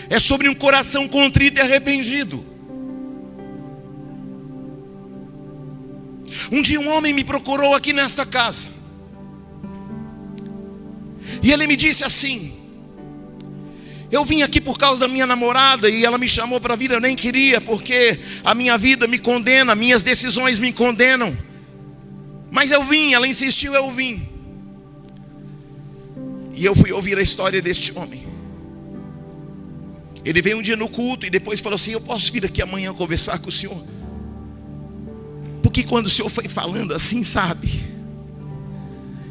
É sobre um coração contrito e arrependido. Um dia um homem me procurou aqui nesta casa. E ele me disse assim: eu vim aqui por causa da minha namorada e ela me chamou para vir, eu nem queria, porque a minha vida me condena, minhas decisões me condenam. Mas eu vim, ela insistiu, eu vim. E eu fui ouvir a história deste homem. Ele veio um dia no culto e depois falou assim: eu posso vir aqui amanhã conversar com o senhor? Porque quando o senhor foi falando assim, sabe,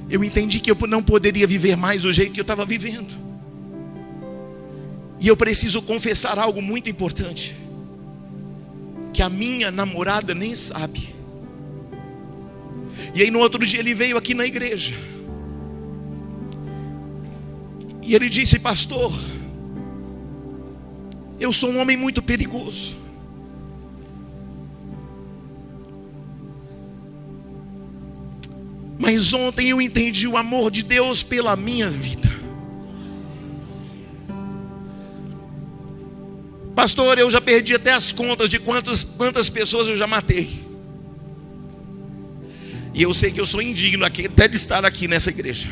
eu entendi que eu não poderia viver mais do jeito que eu estava vivendo. E eu preciso confessar algo muito importante, que a minha namorada nem sabe. E aí no outro dia ele veio aqui na igreja. E ele disse: pastor, eu sou um homem muito perigoso. Mas ontem eu entendi o amor de Deus pela minha vida. Pastor, eu já perdi até as contas de quantas pessoas eu já matei. E eu sei que eu sou indigno aqui, até de estar aqui nessa igreja.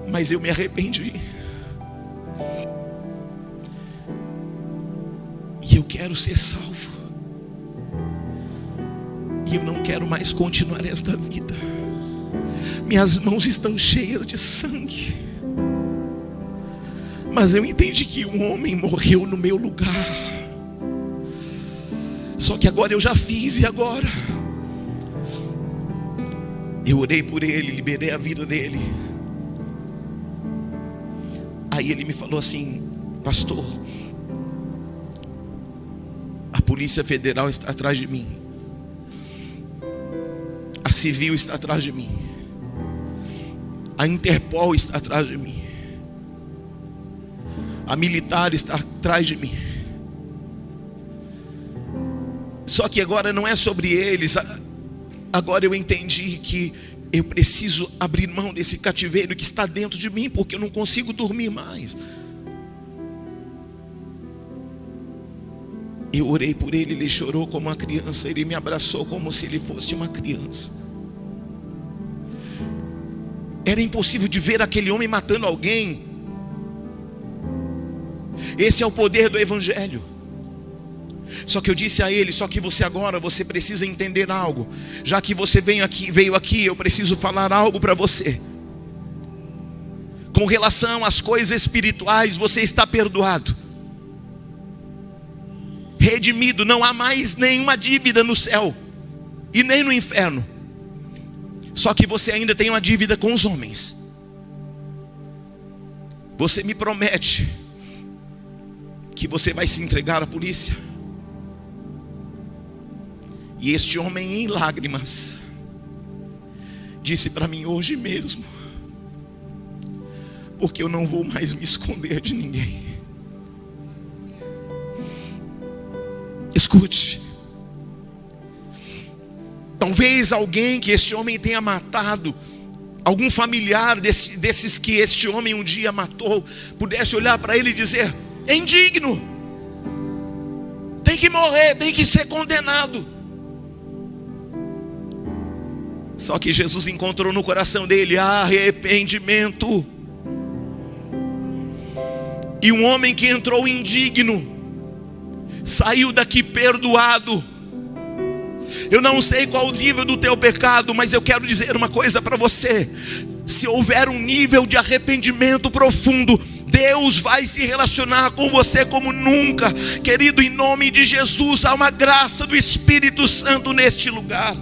Mas eu me arrependi. E eu quero ser salvo. E eu não quero mais continuar esta vida. Minhas mãos estão cheias de sangue. Mas eu entendi que um homem morreu no meu lugar. Só que agora eu já fiz, e agora? Eu orei por ele, liberei a vida dele. Aí ele me falou assim: pastor, a Polícia Federal está atrás de mim, a Civil está atrás de mim, a Interpol está atrás de mim, a Militar está atrás de mim. Só que agora não é sobre eles. Agora eu entendi que eu preciso abrir mão desse cativeiro que está dentro de mim, porque eu não consigo dormir mais. Eu orei por ele, ele chorou como uma criança, ele me abraçou como se ele fosse uma criança. Era impossível de ver aquele homem matando alguém. Esse é o poder do Evangelho. Só que eu disse a ele: só que você precisa entender algo. Já que você veio aqui, eu preciso falar algo para você. Com relação às coisas espirituais, você está perdoado, redimido. Não há mais nenhuma dívida no céu e nem no inferno. Só que você ainda tem uma dívida com os homens. Você me promete que você vai se entregar à polícia? E este homem, em lágrimas, disse para mim: hoje mesmo, porque eu não vou mais me esconder de ninguém. Escute, talvez alguém que este homem tenha matado, algum familiar desses que este homem um dia matou, pudesse olhar para ele e dizer: é indigno, tem que morrer, tem que ser condenado. Só que Jesus encontrou no coração dele arrependimento. E um homem que entrou indigno saiu daqui perdoado. Eu não sei qual o nível do teu pecado, mas eu quero dizer uma coisa para você: se houver um nível de arrependimento profundo, Deus vai se relacionar com você como nunca. Querido, em nome de Jesus, há uma graça do Espírito Santo neste lugar.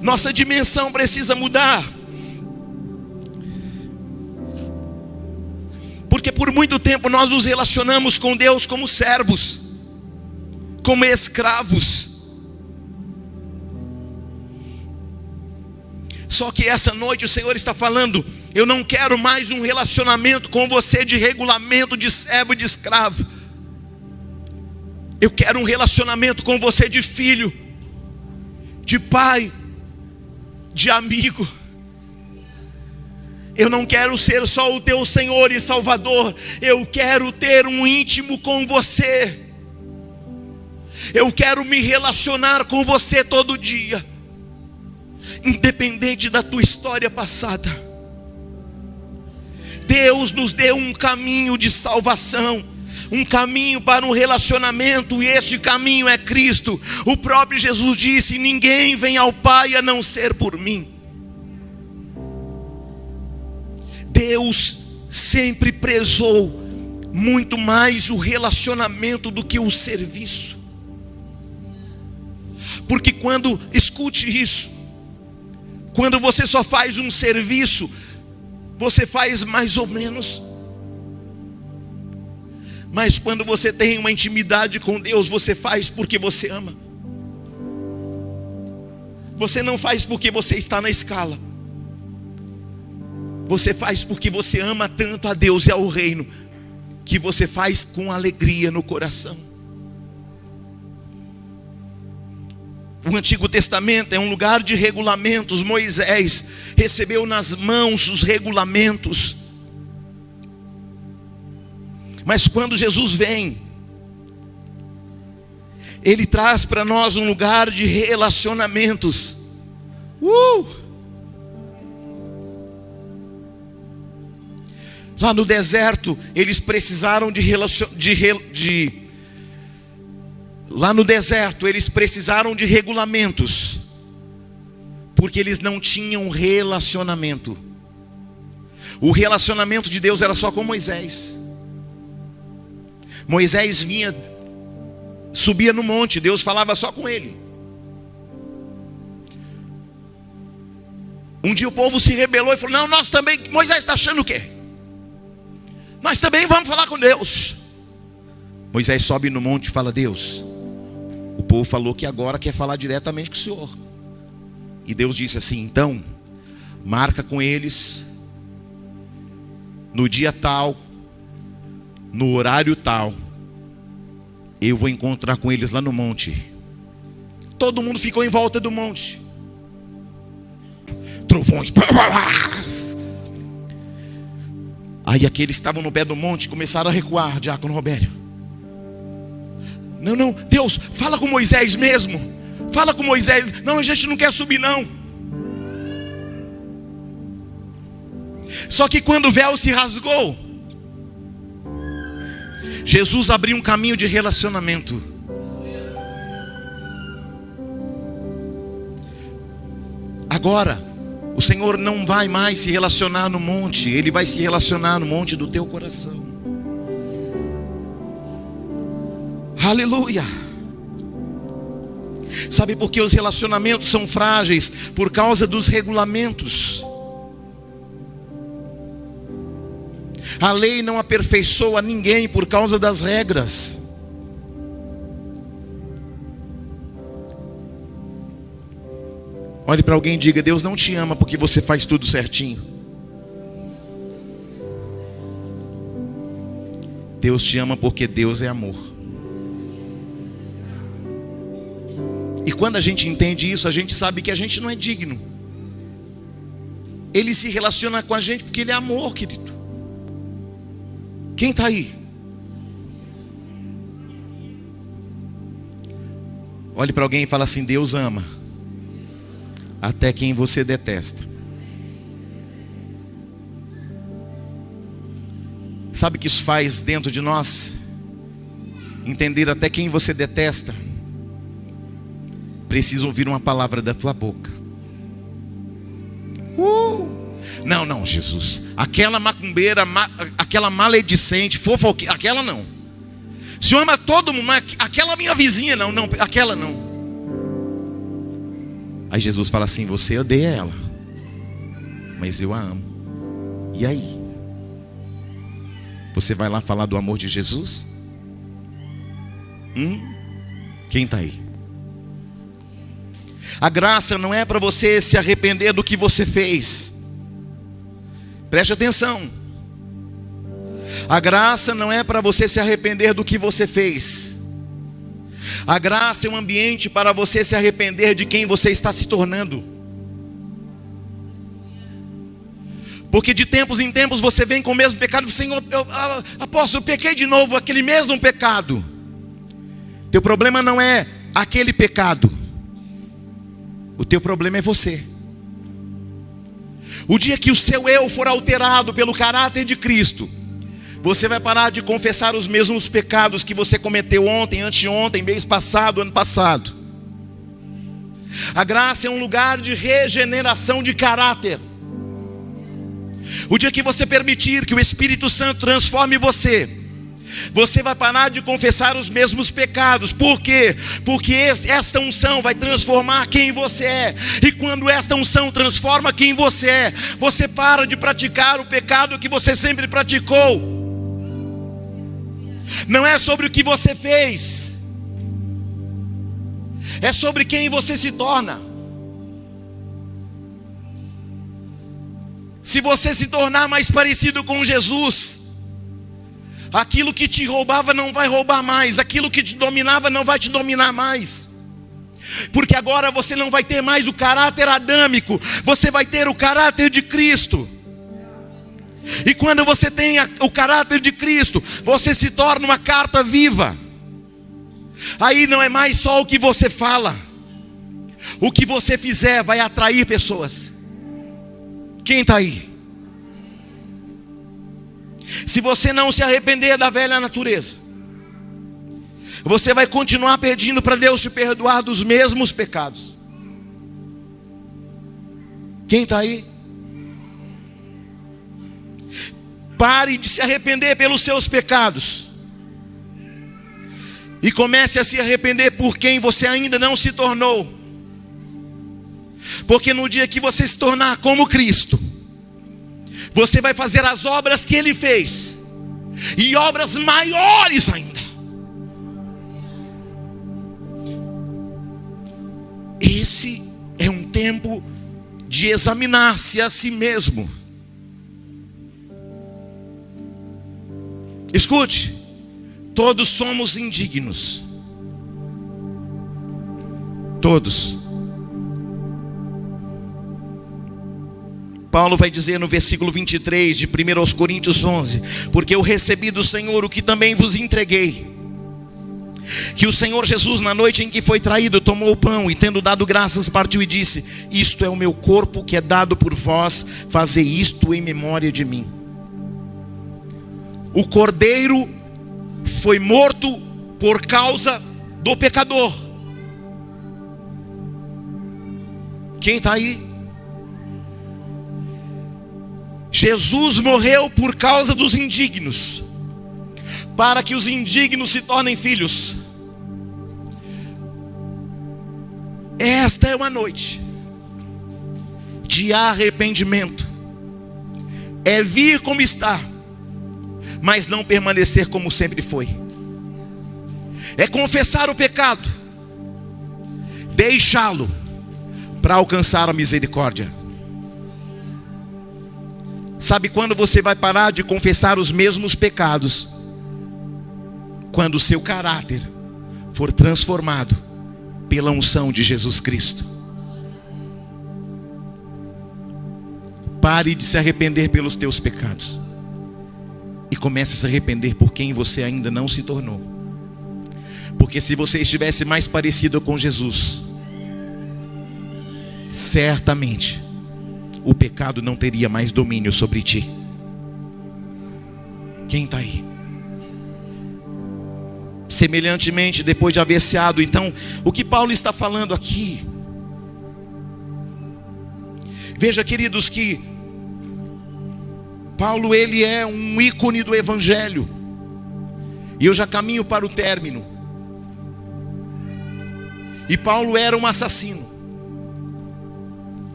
Nossa dimensão precisa mudar. Porque por muito tempo nós nos relacionamos com Deus como servos, como escravos. Só que essa noite o Senhor está falando: eu não quero mais um relacionamento com você de regulamento de servo e de escravo. Eu quero um relacionamento com você de filho, de pai, de amigo. Eu não quero ser só o teu Senhor e Salvador. Eu quero ter um íntimo com você. Eu quero me relacionar com você todo dia, independente da tua história passada. Deus nos deu um caminho de salvação, um caminho para um relacionamento, e este caminho é Cristo. O próprio Jesus disse: ninguém vem ao Pai a não ser por mim. Deus sempre prezou muito mais o relacionamento do que o serviço. Porque escute isso, quando você só faz um serviço, você faz mais ou menos. Mas quando você tem uma intimidade com Deus, você faz porque você ama. Você não faz porque você está na escala. Você faz porque você ama tanto a Deus e ao reino, que você faz com alegria no coração. O Antigo Testamento é um lugar de regulamentos. Moisés recebeu nas mãos os regulamentos. Mas quando Jesus vem, Ele traz para nós um lugar de relacionamentos. Lá no deserto, eles precisaram Lá no deserto, eles precisaram de regulamentos, porque eles não tinham relacionamento. O relacionamento de Deus era só com Moisés. Moisés subia no monte, Deus falava só com ele. Um dia o povo se rebelou e falou: não, nós também. Moisés está achando o quê? Nós também vamos falar com Deus. Moisés sobe no monte e fala: Deus, o povo falou que agora quer falar diretamente com o Senhor. E Deus disse assim: então, marca com eles no dia tal, no horário tal, eu vou encontrar com eles lá no monte. Todo mundo ficou em volta do monte. Trovões. Aí aqueles que estavam no pé do monte começaram a recuar. Diácono Robério: não, Deus, fala com Moisés mesmo. Fala com Moisés. Não, a gente não quer subir não. Só que quando o véu se rasgou, Jesus abriu um caminho de relacionamento. Agora o Senhor não vai mais se relacionar no monte, Ele vai se relacionar no monte do teu coração. Aleluia. Sabe por que os relacionamentos são frágeis? Por causa dos regulamentos. A lei não aperfeiçoa ninguém por causa das regras. Olhe para alguém e diga: Deus não te ama porque você faz tudo certinho. Deus te ama porque Deus é amor. E quando a gente entende isso, a gente sabe que a gente não é digno. Ele se relaciona com a gente porque Ele é amor, querido. Quem está aí? Olhe para alguém e fala assim: Deus ama até quem você detesta. Sabe o que isso faz dentro de nós? Entender até quem você detesta precisa ouvir uma palavra da tua boca. Não, Jesus, aquela macumbeira, aquela maledicente, fofoqueira, aquela não. O Senhor ama todo mundo, mas aquela minha vizinha não, aquela não. Aí Jesus fala assim: você odeia ela, mas eu a amo. E aí? Você vai lá falar do amor de Jesus? Quem está aí? A graça não é para você se arrepender do que você fez. Preste atenção. A graça não é para você se arrepender do que você fez. A graça é um ambiente para você se arrepender de quem você está se tornando. Porque de tempos em tempos você vem com o mesmo pecado. Senhor, apóstolo, eu pequei de novo, aquele mesmo pecado. Teu problema não é aquele pecado. O teu problema é você. O dia que o seu eu for alterado pelo caráter de Cristo, você vai parar de confessar os mesmos pecados que você cometeu ontem, anteontem, mês passado, ano passado. A graça é um lugar de regeneração de caráter. O dia que você permitir que o Espírito Santo transforme você, você vai parar de confessar os mesmos pecados. Por quê? Porque esta unção vai transformar quem você é. E quando esta unção transforma quem você é, você para de praticar o pecado que você sempre praticou. Não é sobre o que você fez, é sobre quem você se torna. Se você se tornar mais parecido com Jesus, aquilo que te roubava não vai roubar mais, aquilo que te dominava não vai te dominar mais. Porque agora você não vai ter mais o caráter adâmico, você vai ter o caráter de Cristo. E quando você tem o caráter de Cristo, você se torna uma carta viva. Aí não é mais só o que você fala, o que você fizer vai atrair pessoas. Quem está aí? Se você não se arrepender da velha natureza, você vai continuar pedindo para Deus te perdoar dos mesmos pecados. Quem está aí? Pare de se arrepender pelos seus pecados e comece a se arrepender por quem você ainda não se tornou. Porque no dia que você se tornar como Cristo, você vai fazer as obras que Ele fez, e obras maiores ainda. Esse é um tempo de examinar-se a si mesmo. Escute, todos somos indignos. Todos. Paulo vai dizer no versículo 23 de 1 Coríntios 11: porque eu recebi do Senhor o que também vos entreguei, que o Senhor Jesus, na noite em que foi traído, tomou o pão e, tendo dado graças, partiu e disse: isto é o meu corpo que é dado por vós, fazei isto em memória de mim. O cordeiro foi morto por causa do pecador. Quem está aí? Jesus morreu por causa dos indignos, para que os indignos se tornem filhos. Esta é uma noite de arrependimento. É vir como está, mas não permanecer como sempre foi. É confessar o pecado, deixá-lo para alcançar a misericórdia. Sabe quando você vai parar de confessar os mesmos pecados? Quando o seu caráter for transformado pela unção de Jesus Cristo. Pare de se arrepender pelos teus pecados e comece a se arrepender por quem você ainda não se tornou. Porque se você estivesse mais parecido com Jesus, certamente o pecado não teria mais domínio sobre ti. Quem está aí? Semelhantemente, depois de haver ceado, então, o que Paulo está falando aqui? Veja, queridos, que Paulo, ele é um ícone do Evangelho. E eu já caminho para o término. E Paulo era um assassino.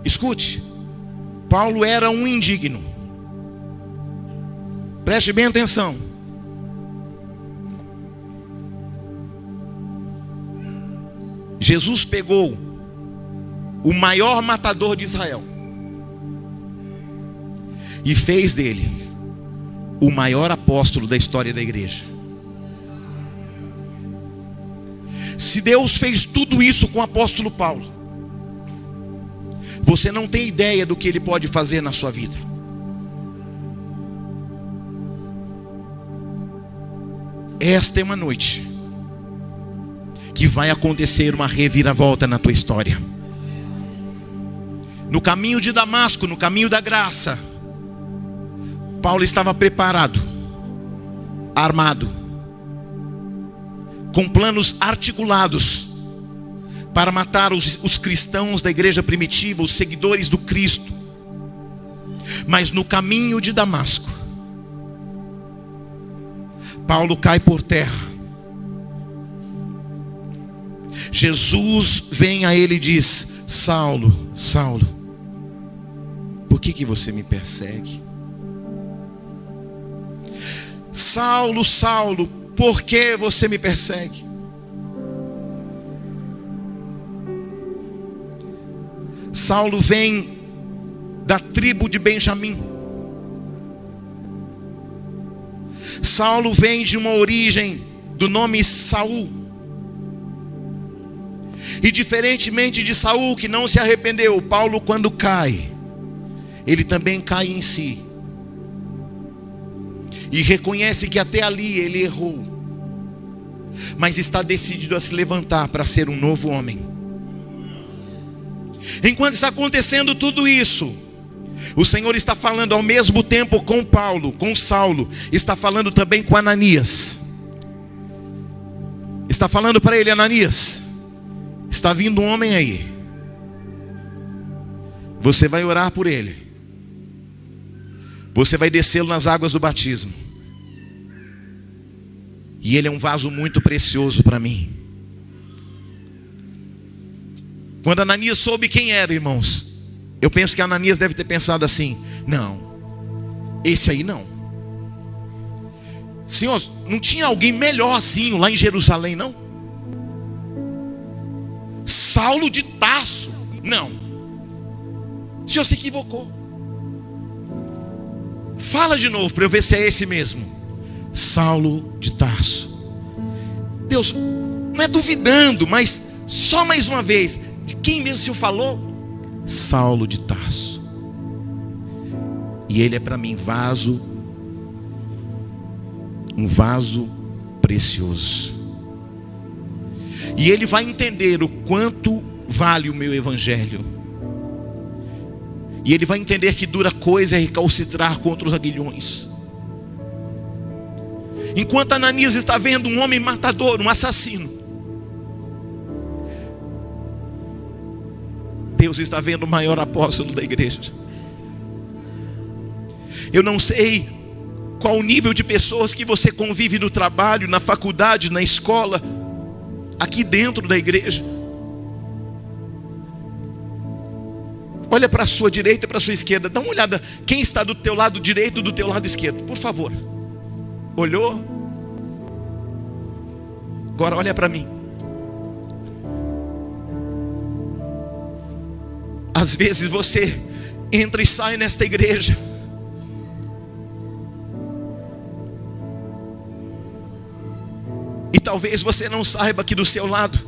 Escute, Paulo era um indigno. Preste bem atenção. Jesus pegou o maior matador de Israel e fez dele o maior apóstolo da história da igreja. Se Deus fez tudo isso com o apóstolo Paulo, você não tem ideia do que Ele pode fazer na sua vida. Esta é uma noite que vai acontecer uma reviravolta na tua história. No caminho de Damasco, no caminho da graça, Paulo estava preparado, armado, com planos articulados para matar os cristãos da igreja primitiva, os seguidores do Cristo. Mas no caminho de Damasco, Paulo cai por terra. Jesus vem a ele e diz: Saulo, Saulo, por que você me persegue? Saulo, Saulo, por que você me persegue? Saulo vem da tribo de Benjamim. Saulo vem de uma origem do nome Saul. E diferentemente de Saul, que não se arrependeu, Paulo, quando cai, ele também cai em si e reconhece que até ali ele errou, mas está decidido a se levantar para ser um novo homem. Enquanto está acontecendo tudo isso, o Senhor está falando ao mesmo tempo com Paulo, com Saulo, está falando também com Ananias. Está falando para ele: Ananias, está vindo um homem aí. Você vai orar por ele. Você vai descê-lo nas águas do batismo. E ele é um vaso muito precioso para mim. Quando Ananias soube quem era, irmãos, eu penso que Ananias deve ter pensado assim: não, esse aí não. Senhor, não tinha alguém melhorzinho lá em Jerusalém, não? Saulo de Tarso? Não. O senhor se equivocou. Fala de novo para eu ver se é esse mesmo. Saulo de Tarso. Deus, não é duvidando, mas só mais uma vez, de quem mesmo o senhor falou? Saulo de Tarso. E ele é para mim vaso, um vaso precioso. E ele vai entender o quanto vale o meu evangelho. E ele vai entender que dura coisa é recalcitrar contra os aguilhões. Enquanto Ananias está vendo um homem matador, um assassino, Deus está vendo o maior apóstolo da igreja. Eu não sei qual o nível de pessoas que você convive no trabalho, na faculdade, na escola, aqui dentro da igreja. Olha para a sua direita e para a sua esquerda. Dá uma olhada, quem está do teu lado direito e do teu lado esquerdo, por favor. Olhou? Agora olha para mim. Às vezes você entra e sai nesta igreja, e talvez você não saiba que do seu lado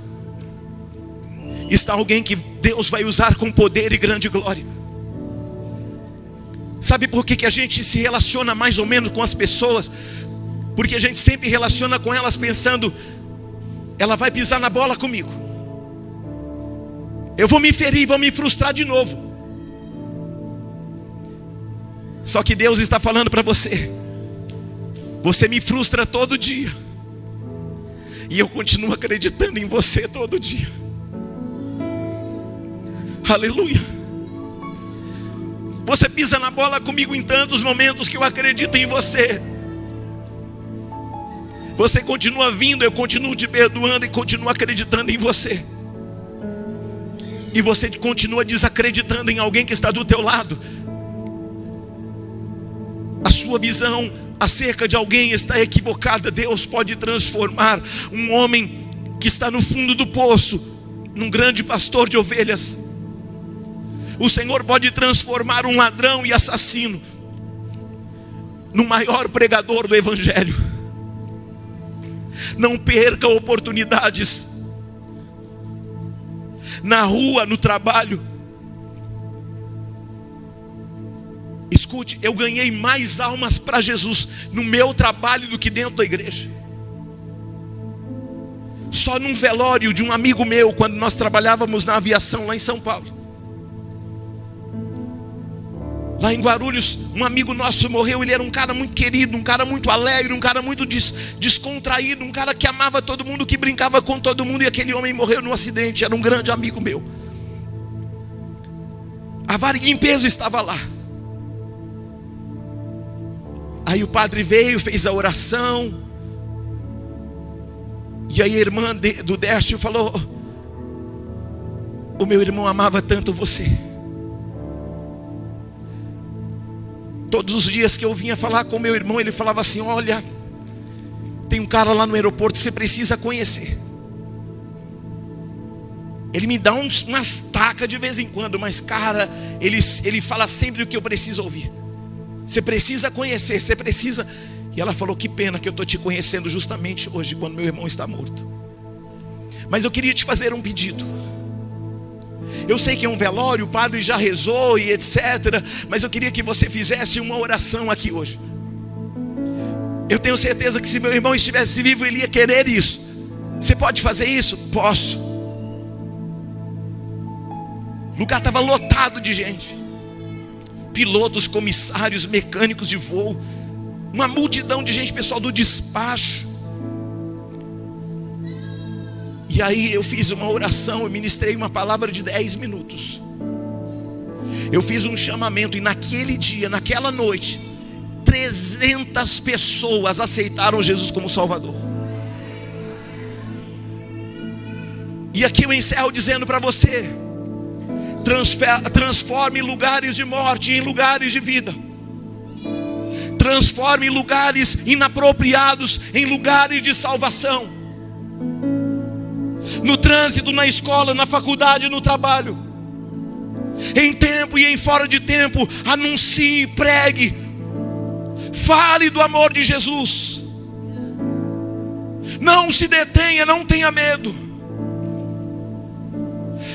está alguém que Deus vai usar com poder e grande glória. Sabe por que a gente se relaciona mais ou menos com as pessoas? Porque a gente sempre relaciona com elas pensando: ela vai pisar na bola comigo, eu vou me ferir, vou me frustrar de novo. Só que Deus está falando para você: Você me frustra todo dia, e eu continuo acreditando em você todo dia. Aleluia. Você pisa na bola comigo em tantos momentos que eu acredito em você. Você continua vindo, eu continuo te perdoando e continuo acreditando em você. E você continua desacreditando em alguém que está do teu lado. A sua visão acerca de alguém está equivocada. Deus pode transformar um homem que está no fundo do poço num grande pastor de ovelhas. O Senhor pode transformar um ladrão e assassino no maior pregador do Evangelho. Não perca oportunidades na rua, no trabalho. Escute, eu ganhei mais almas para Jesus no meu trabalho do que dentro da igreja. Só num velório de um amigo meu, quando nós trabalhávamos na aviação lá em São Paulo, lá em Guarulhos, um amigo nosso morreu. Ele era um cara muito querido, um cara muito alegre, um cara muito descontraído, um cara que amava todo mundo, que brincava com todo mundo. E aquele homem morreu num acidente. Era um grande amigo meu. A Varig em Peso estava lá. Aí o padre veio, fez a oração. E aí a irmã do Décio falou: o meu irmão amava tanto você. Todos os dias que eu vinha falar com meu irmão, ele falava assim: olha, tem um cara lá no aeroporto que você precisa conhecer. Ele me dá umas tacas de vez em quando, mas cara, ele fala sempre o que eu preciso ouvir. Você precisa conhecer, você precisa. E ela falou: que pena que eu estou te conhecendo justamente hoje, quando meu irmão está morto. Mas eu queria te fazer um pedido. Eu sei que é um velório, o padre já rezou e etc. Mas eu queria que você fizesse uma oração aqui hoje. Eu tenho certeza que se meu irmão estivesse vivo, ele ia querer isso. Você pode fazer isso? Posso. O lugar estava lotado de gente. Pilotos, comissários, mecânicos de voo. Uma multidão de gente, pessoal do despacho. E aí eu fiz uma oração, eu ministrei uma palavra de 10 minutos. Eu fiz um chamamento e naquele dia, naquela noite, 300 pessoas aceitaram Jesus como Salvador. E aqui eu encerro dizendo para você: transforme lugares de morte em lugares de vida. Transforme lugares inapropriados em lugares de salvação. No trânsito, na escola, na faculdade, no trabalho. Em tempo e em fora de tempo, anuncie, pregue. Fale do amor de Jesus. Não se detenha, não tenha medo.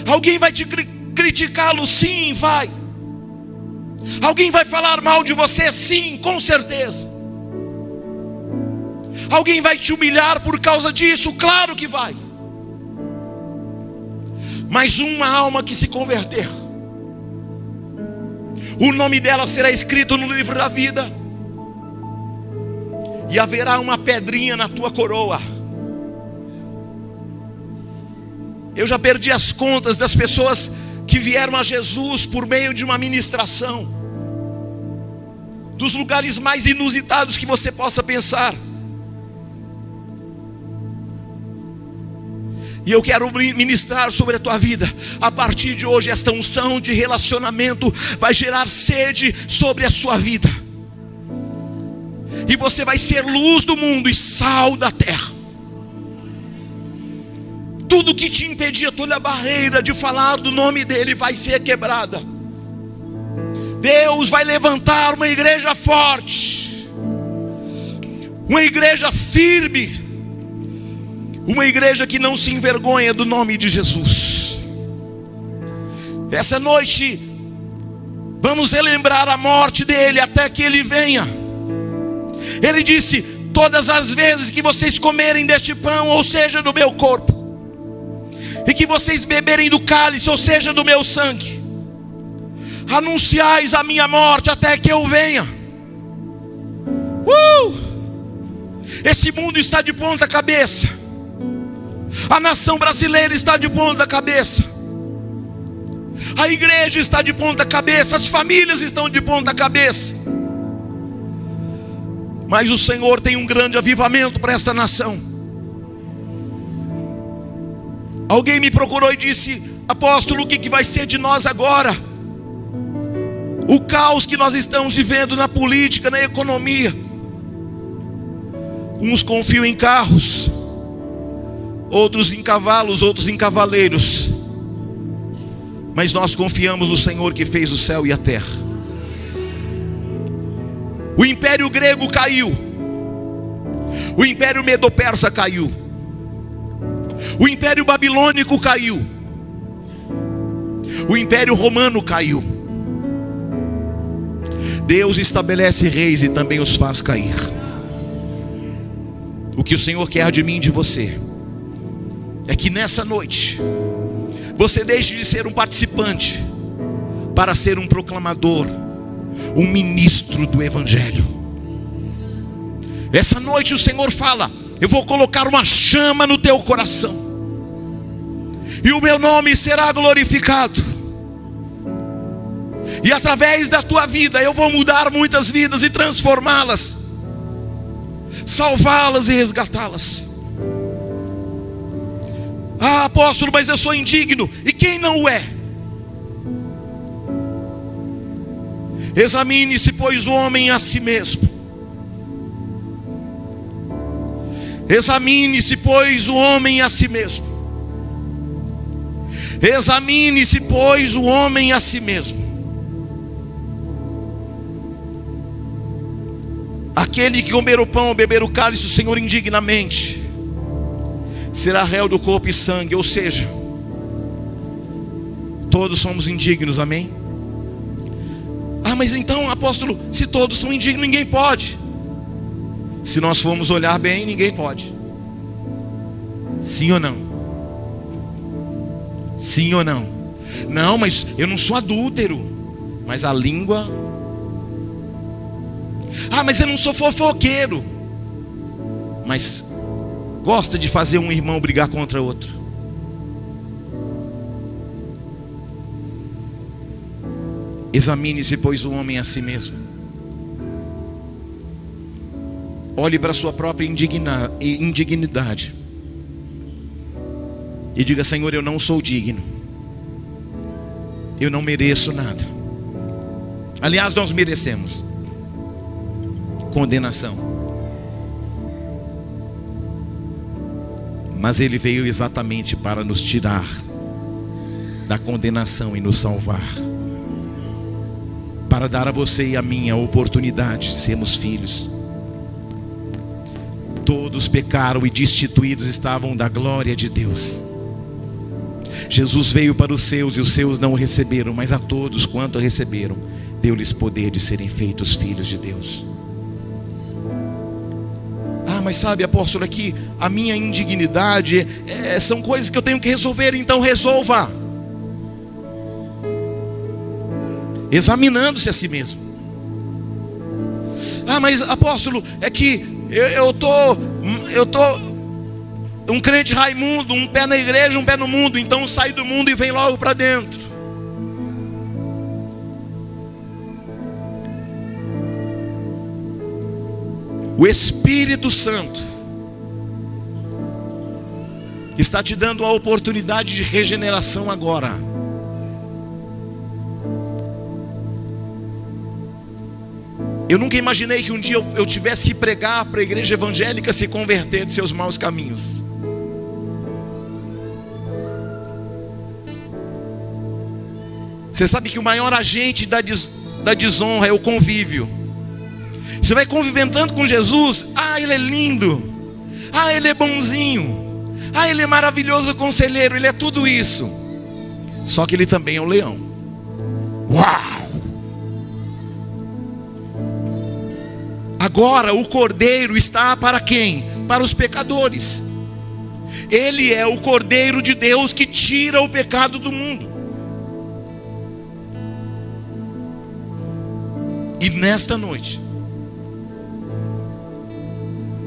Alguém vai te criticá-lo? Sim, vai. Alguém vai falar mal de você? Sim, com certeza. Alguém vai te humilhar por causa disso? Claro que vai. Mas uma alma que se converter, o nome dela será escrito no livro da vida, e haverá uma pedrinha na tua coroa. Eu já perdi as contas das pessoas que vieram a Jesus por meio de uma ministração, dos lugares mais inusitados que você possa pensar. E eu quero ministrar sobre a tua vida. A partir de hoje, esta unção de relacionamento vai gerar sede sobre a sua vida. E você vai ser luz do mundo e sal da terra. Tudo que te impedia, toda a barreira de falar do nome dele vai ser quebrada. Deus vai levantar uma igreja forte, uma igreja firme, uma igreja que não se envergonha do nome de Jesus. Essa noite vamos relembrar a morte dele até que ele venha. Ele disse: todas as vezes que vocês comerem deste pão, ou seja, do meu corpo, e que vocês beberem do cálice, ou seja, do meu sangue, anunciais a minha morte até que eu venha. Esse mundo está de ponta cabeça. A nação brasileira está de ponta cabeça. A igreja está de ponta cabeça. As famílias estão de ponta cabeça. Mas o Senhor tem um grande avivamento para esta nação. Alguém me procurou e disse: apóstolo, o que vai ser de nós agora? O caos que nós estamos vivendo na política, na economia. Uns confiam em carros, outros em cavalos, outros em cavaleiros. Mas nós confiamos no Senhor que fez o céu e a terra. O Império Grego caiu. O Império Medo-Persa caiu. O Império Babilônico caiu. O Império Romano caiu. Deus estabelece reis e também os faz cair. O que o Senhor quer de mim e de você é que nessa noite você deixe de ser um participante para ser um proclamador, um ministro do Evangelho. Essa noite o Senhor fala: eu vou colocar uma chama no teu coração, e o meu nome será glorificado. E através da tua vida eu vou mudar muitas vidas e transformá-las, salvá-las e resgatá-las. Ah, apóstolo, mas eu sou indigno. E quem não o é? Examine-se, pois, o homem a si mesmo. Examine-se, pois, o homem a si mesmo. Examine-se, pois, o homem a si mesmo. Aquele que comer o pão ou beber o cálice do Senhor indignamente será réu do corpo e sangue. Ou seja, todos somos indignos, amém? Ah, mas então, apóstolo, se todos são indignos, ninguém pode. Se nós formos olhar bem, ninguém pode. Sim ou não? Sim ou não? Não, mas eu não sou adúltero. Mas a língua... Ah, mas eu não sou fofoqueiro. Mas gosta de fazer um irmão brigar contra outro. Examine-se, pois, o homem a si mesmo. Olhe para a sua própria indignidade e diga: Senhor, eu não sou digno. Eu não mereço nada. Aliás, nós merecemos condenação. Mas Ele veio exatamente para nos tirar da condenação e nos salvar, para dar a você e a mim a oportunidade de sermos filhos. Todos pecaram e destituídos estavam da glória de Deus. Jesus veio para os seus e os seus não o receberam, mas a todos quanto receberam, deu-lhes poder de serem feitos filhos de Deus. Ah, mas sabe, apóstolo, aqui a minha indignidade são coisas que eu tenho que resolver. Então resolva, examinando-se a si mesmo. Ah, mas apóstolo, é que eu tô um crente Raimundo, um pé na igreja, um pé no mundo. Então sai do mundo e vem logo para dentro. O Espírito Santo está te dando a oportunidade de regeneração agora. Eu nunca imaginei que um dia eu tivesse que pregar para a igreja evangélica se converter de seus maus caminhos. Você sabe que o maior agente da desonra é o convívio. Você vai convivendo tanto com Jesus. Ah, Ele é lindo. Ah, Ele é bonzinho. Ah, Ele é maravilhoso conselheiro. Ele é tudo isso. Só que Ele também é o leão. Uau! Agora o Cordeiro está para quem? Para os pecadores. Ele é o Cordeiro de Deus que tira o pecado do mundo. E nesta noite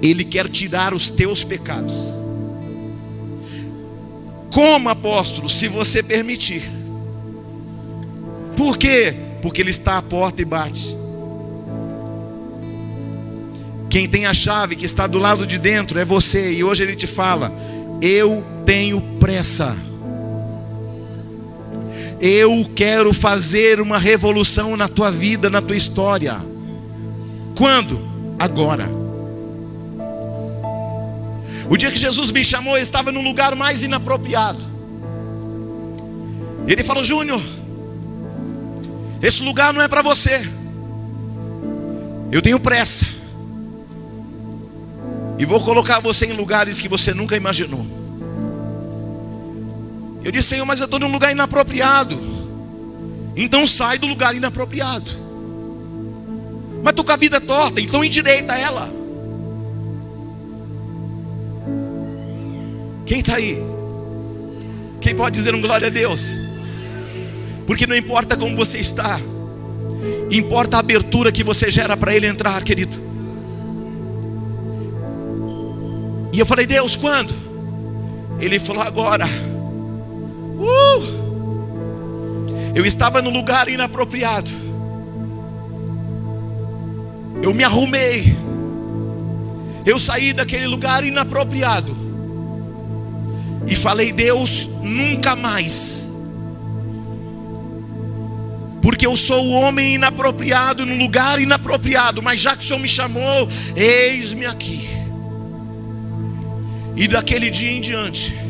Ele quer tirar os teus pecados. Como, apóstolo? Se você permitir. Por quê? Porque Ele está à porta e bate. Quem tem a chave, que está do lado de dentro, é você. E hoje Ele te fala: eu tenho pressa. Eu quero fazer uma revolução na tua vida, na tua história. Quando? Agora. O dia que Jesus me chamou, eu estava num lugar mais inapropriado. Ele falou: Júnior, esse lugar não é para você. Eu tenho pressa. E vou colocar você em lugares que você nunca imaginou. Eu disse: Senhor, mas eu estou num lugar inapropriado. Então sai do lugar inapropriado. Mas estou com a vida torta, então endireita ela. Quem está aí? Quem pode dizer um glória a Deus? Porque não importa como você está, importa a abertura que você gera para Ele entrar, querido. E eu falei: Deus, quando? Ele falou: agora. Eu estava no lugar inapropriado. Eu me arrumei. Eu saí daquele lugar inapropriado. E falei: Deus, nunca mais. Porque eu sou o homem inapropriado, num lugar inapropriado. Mas já que o Senhor me chamou, eis-me aqui. E daquele dia em diante,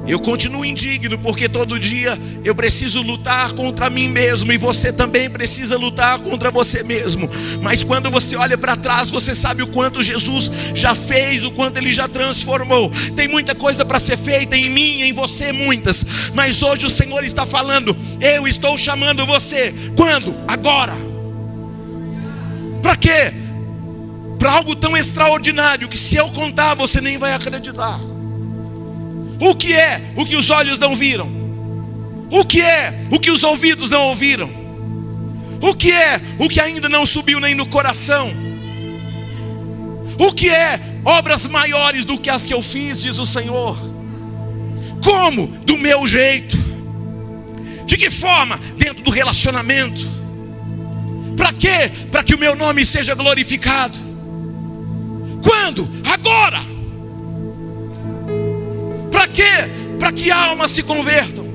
eu continuo indigno, porque todo dia eu preciso lutar contra mim mesmo. E você também precisa lutar contra você mesmo. Mas quando você olha para trás, você sabe o quanto Jesus já fez, o quanto Ele já transformou. Tem muita coisa para ser feita em mim e em você, muitas. Mas hoje o Senhor está falando: eu estou chamando você. Quando? Agora. Para quê? Para algo tão extraordinário que, se eu contar, você nem vai acreditar. O que é o que os olhos não viram? O que é o que os ouvidos não ouviram? O que é o que ainda não subiu nem no coração? O que é obras maiores do que as que eu fiz, diz o Senhor? Como? Do meu jeito. De que forma? Dentro do relacionamento. Para quê? Para que o meu nome seja glorificado. Quando? Agora. Para quê? Para que almas se convertam,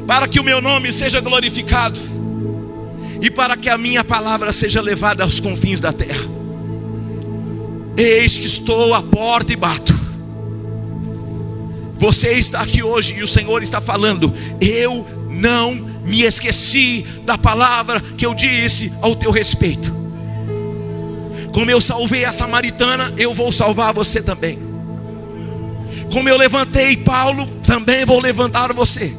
para que o meu nome seja glorificado e para que a minha palavra seja levada aos confins da terra. Eis que estou à porta e bato. Você está aqui hoje e o Senhor está falando: eu não me esqueci da palavra que eu disse ao teu respeito. Como eu salvei a samaritana, eu vou salvar você também. Como eu levantei Paulo, também vou levantar você.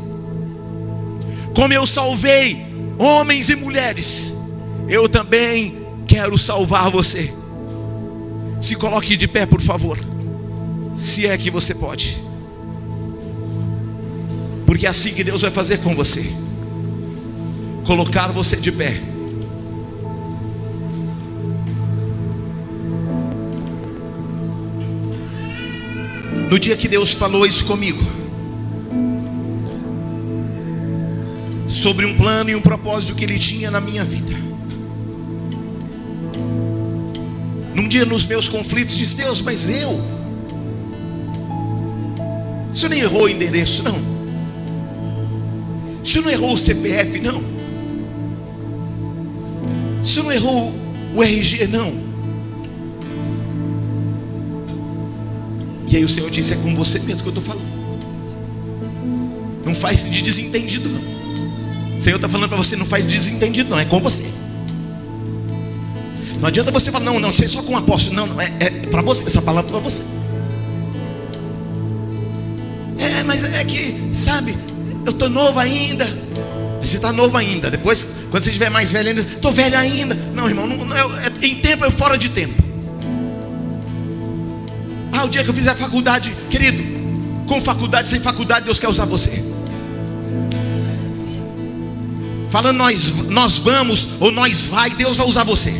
Como eu salvei homens e mulheres, eu também quero salvar você. Se coloque de pé, por favor, se é que você pode. Porque é assim que Deus vai fazer com você. Colocar você de pé. No dia que Deus falou isso comigo, sobre um plano e um propósito que Ele tinha na minha vida, num dia nos meus conflitos, disse: Deus, mas o Senhor não errou o endereço, não? O Senhor não errou o CPF, não? O Senhor não errou o RG, não? E aí o Senhor disse: é com você mesmo que eu estou falando. Não faz de desentendido, não. O Senhor está falando para você: não faz de desentendido, não. É com você. Não adianta você falar: não, isso é só com o apóstolo. Não, é para você. Essa palavra é para você. Mas é que, sabe, eu estou novo ainda. Você está novo ainda. Depois, quando você estiver mais velho ainda, estou velho ainda. Não, irmão, em tempo é fora de tempo. O dia que eu fizer a faculdade, querido, com faculdade, sem faculdade, Deus quer usar você. Falando nós vamos ou nós vai, Deus vai usar você.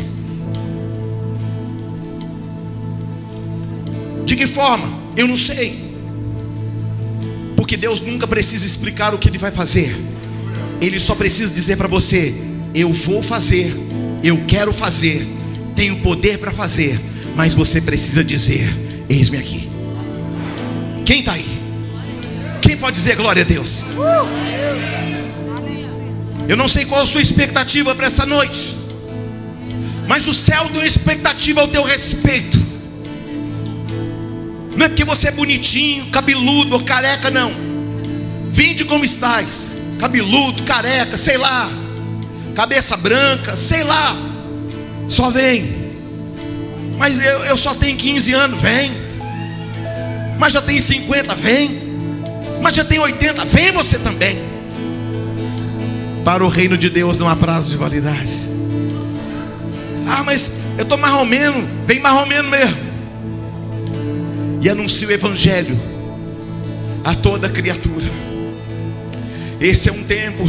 De que forma? Eu não sei. Porque Deus nunca precisa explicar o que Ele vai fazer. Ele só precisa dizer para você: eu vou fazer, eu quero fazer, tenho poder para fazer. Mas você precisa dizer: eis-me aqui. Quem está aí? Quem pode dizer glória a Deus? Eu não sei qual a sua expectativa para essa noite, mas o céu tem uma expectativa ao teu respeito. Não é porque você é bonitinho, cabeludo ou careca, não. Vinde como estás, cabeludo, careca, sei lá, cabeça branca, sei lá. Só vem. Mas eu só tenho 15 anos, vem. Mas já tenho 50, vem. Mas já tenho 80, vem você também. Para o reino de Deus não há prazo de validade. Ah, mas eu estou mais ou menos. Vem mais ou menos mesmo. E anuncie o evangelho a toda criatura. Esse é um tempo,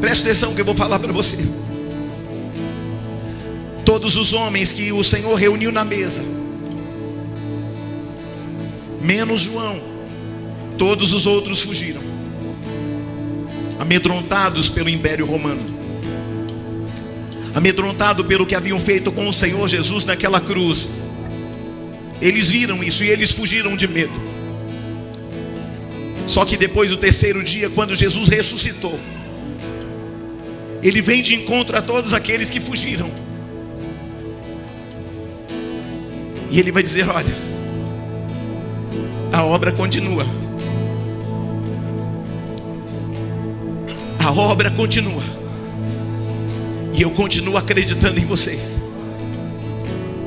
preste atenção que eu vou falar para você. Todos os homens que o Senhor reuniu na mesa, menos João, todos os outros fugiram, amedrontados pelo Império Romano, amedrontados pelo que haviam feito com o Senhor Jesus naquela cruz. Eles viram isso e eles fugiram de medo. Só que depois do terceiro dia, quando Jesus ressuscitou, Ele vem de encontro a todos aqueles que fugiram. E Ele vai dizer: olha, a obra continua. A obra continua. E eu continuo acreditando em vocês.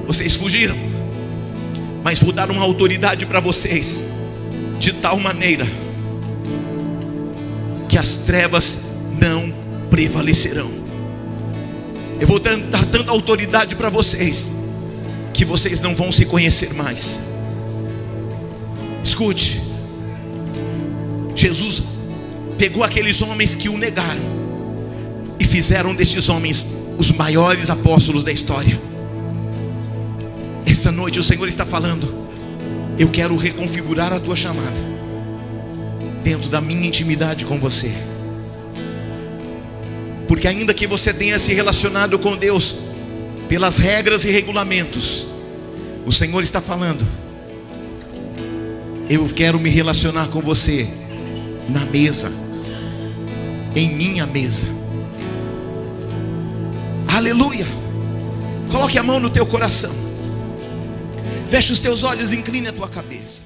Vocês fugiram, mas vou dar uma autoridade para vocês, de tal maneira que as trevas não prevalecerão. Eu vou dar tanta autoridade para vocês, que vocês não vão se conhecer mais. Escute, Jesus pegou aqueles homens que o negaram e fizeram destes homens os maiores apóstolos da história. Essa noite o Senhor está falando: eu quero reconfigurar a tua chamada dentro da minha intimidade com você. Porque ainda que você tenha se relacionado com Deus pelas regras e regulamentos, o Senhor está falando: eu quero me relacionar com você na mesa, em minha mesa. Aleluia. Coloque a mão no teu coração. Feche os teus olhos e incline a tua cabeça.